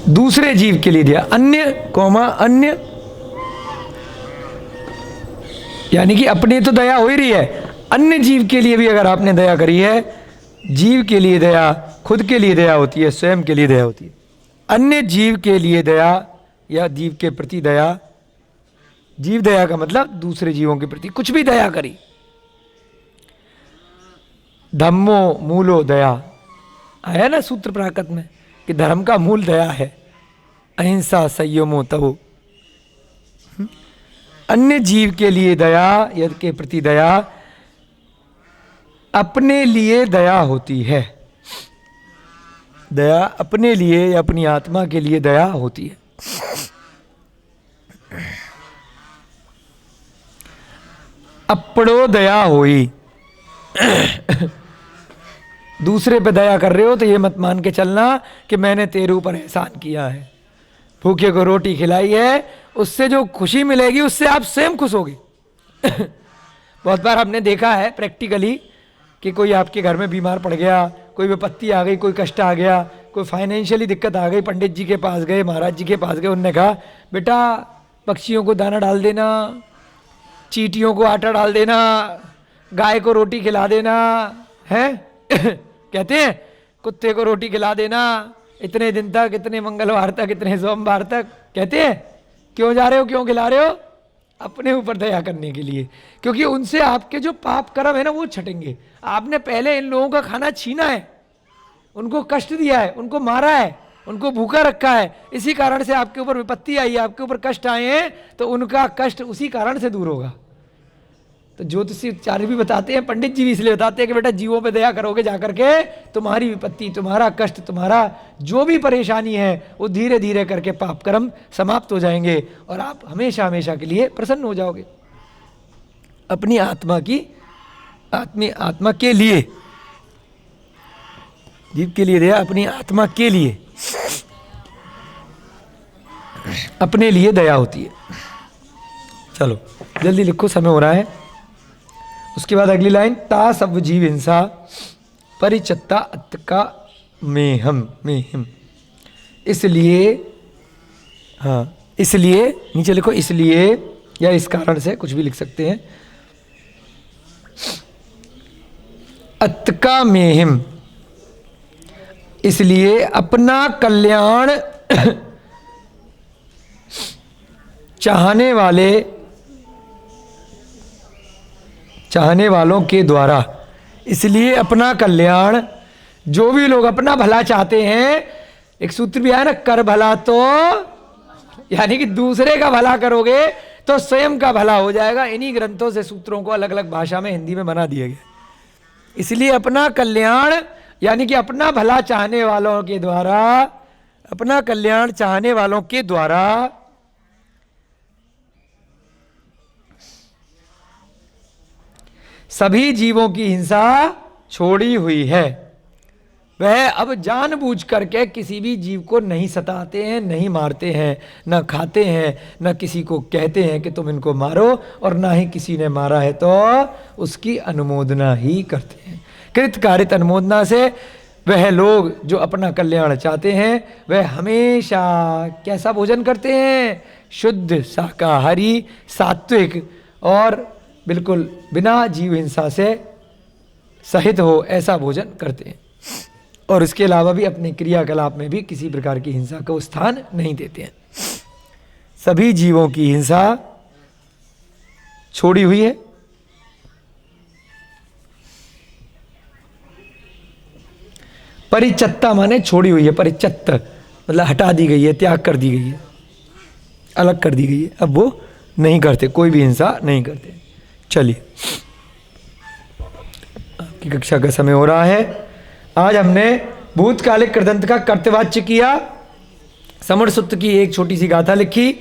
दूसरे जीव के लिए दया, अन्य कौमा अन्य यानी कि अपने तो दया हो ही रही है, अन्य जीव के लिए भी अगर आपने दया करी है, जीव के लिए दया खुद के लिए दया होती है, स्वयं के लिए दया होती है। अन्य जीव के लिए दया या जीव के प्रति दया, जीव दया का मतलब दूसरे जीवों के प्रति कुछ भी दया करी। धम्मो मूलो दया आया ना सूत्र प्राकृत में कि धर्म का मूल दया है, अहिंसा संयमो तवो। अन्य जीव के लिए दया या के प्रति दया अपने लिए दया होती है। दया अपने लिए या अपनी आत्मा के लिए दया होती है। अपड़ो दया होई दूसरे पे दया कर रहे हो तो ये मत मान के चलना कि मैंने तेरे ऊपर एहसान किया है, भूखे को रोटी खिलाई है, उससे जो खुशी मिलेगी उससे आप स्वयं खुश होगे। बहुत बार हमने देखा है प्रैक्टिकली कि कोई आपके घर में बीमार पड़ गया, कोई विपत्ति आ गई, कोई कष्ट आ गया, कोई फाइनेंशियली दिक्कत आ गई, पंडित जी के पास गए, महाराज जी के पास गए, उन्होंने कहा बेटा पक्षियों को दाना डाल देना, चींटियों को आटा डाल देना, गाय को रोटी खिला देना है। कहते हैं कुत्ते को रोटी खिला देना इतने दिन तक, इतने मंगलवार तक, इतने सोमवार तक। कहते हैं क्यों जा रहे हो, क्यों खिला रहे हो? अपने ऊपर दया करने के लिए, क्योंकि उनसे आपके जो पाप कर्म है ना वो छटेंगे। आपने पहले इन लोगों का खाना छीना है, उनको कष्ट दिया है, उनको मारा है, उनको भूखा रखा है, इसी कारण से आपके ऊपर विपत्ति आई है, आपके ऊपर कष्ट आए हैं, तो उनका कष्ट उसी कारण से दूर होगा। तो ज्योतिषाचार्य भी बताते हैं, पंडित जी भी इसलिए बताते हैं कि बेटा जीवों पे दया करोगे जाकर के, तुम्हारी विपत्ति, तुम्हारा कष्ट, तुम्हारा जो भी परेशानी है वो धीरे धीरे करके पाप कर्म समाप्त हो जाएंगे और आप हमेशा हमेशा के लिए प्रसन्न हो जाओगे। अपनी आत्मा की आत्मा के लिए, जीव के लिए दया, अपनी आत्मा के लिए, अपने लिए दया होती है। चलो जल्दी लिखो, समय हो रहा है। उसके बाद अगली लाइन, ता सब जीव हिंसा परिचत्ता अत्का मेहम। इसलिए, हाँ इसलिए नीचे लिखो, इसलिए या इस कारण से, कुछ भी लिख सकते हैं। अत्का मेहम इसलिए अपना कल्याण चाहने वालों के द्वारा, इसलिए अपना कल्याण जो भी लोग अपना भला चाहते हैं, एक सूत्र भी आया ना, कर भला तो, यानी कि दूसरे का भला करोगे तो स्वयं का भला हो जाएगा। इन्हीं ग्रंथों से सूत्रों को अलग अलग भाषा में हिंदी में बना दिया गया। इसलिए अपना कल्याण यानी कि अपना भला चाहने वालों के द्वारा, अपना कल्याण चाहने वालों के द्वारा सभी जीवों की हिंसा छोड़ी हुई है। वह अब जानबूझ करके किसी भी जीव को नहीं सताते हैं, नहीं मारते हैं, न खाते हैं, न किसी को कहते हैं कि तुम इनको मारो, और ना ही किसी ने मारा है तो उसकी अनुमोदना ही करते हैं। कृत कारित अनुमोदना से वह लोग जो अपना कल्याण चाहते हैं वह हमेशा कैसा भोजन करते हैं? शुद्ध शाकाहारी, सात्विक और बिल्कुल बिना जीव हिंसा से सहित हो ऐसा भोजन करते हैं। और इसके अलावा भी अपने क्रियाकलाप में भी किसी प्रकार की हिंसा को स्थान नहीं देते हैं। सभी जीवों की हिंसा छोड़ी हुई है। परिचत्ता माने छोड़ी हुई है, परिचत्त मतलब हटा दी गई है, त्याग कर दी गई है, अलग कर दी गई है। अब वो नहीं करते, कोई भी हिंसा नहीं करते। चलिए, आपकी कक्षा का समय हो रहा है। आज हमने भूतकालिक कृदंत का कर्तवाच्य किया, समर सूत्र की एक छोटी सी गाथा लिखी।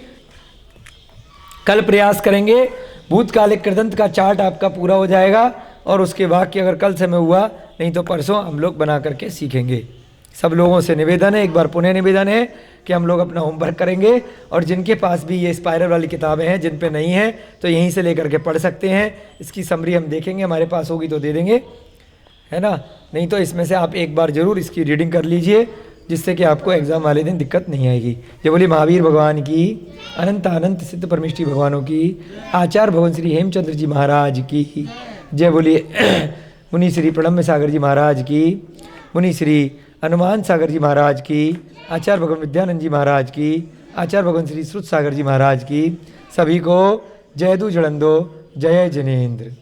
कल प्रयास करेंगे, भूतकालिक कृदंत का चार्ट आपका पूरा हो जाएगा, और उसके वाक्य अगर कल समय हुआ, नहीं तो परसों हम लोग बना करके सीखेंगे। सब लोगों से निवेदन है, एक बार पुनः निवेदन है कि हम लोग अपना होमवर्क करेंगे, और जिनके पास भी ये स्पाइरल वाली किताबें हैं, जिन पे नहीं है तो यहीं से लेकर के पढ़ सकते हैं। इसकी समरी हम देखेंगे, हमारे पास होगी तो दे देंगे, है ना। नहीं तो इसमें से आप एक बार जरूर इसकी रीडिंग कर लीजिए, जिससे कि आपको एग्जाम वाले दिन दिक्कत नहीं आएगी। जय बोली महावीर भगवान की, अनंत अनंत सिद्ध परमिष्टि भगवानों की, आचार्य भगवान श्री हेमचंद्र जी महाराज की जय बोलिए। मुनि श्री प्रणम्य सागर जी महाराज की, मुनि श्री हनुमान सागर जी महाराज की, आचार्य भगवान विद्यानंद जी महाराज की, आचार्य भगवान श्री श्रुत सागर जी महाराज की। सभी को जय दू जड़ंदो, जय जनेन्द्र।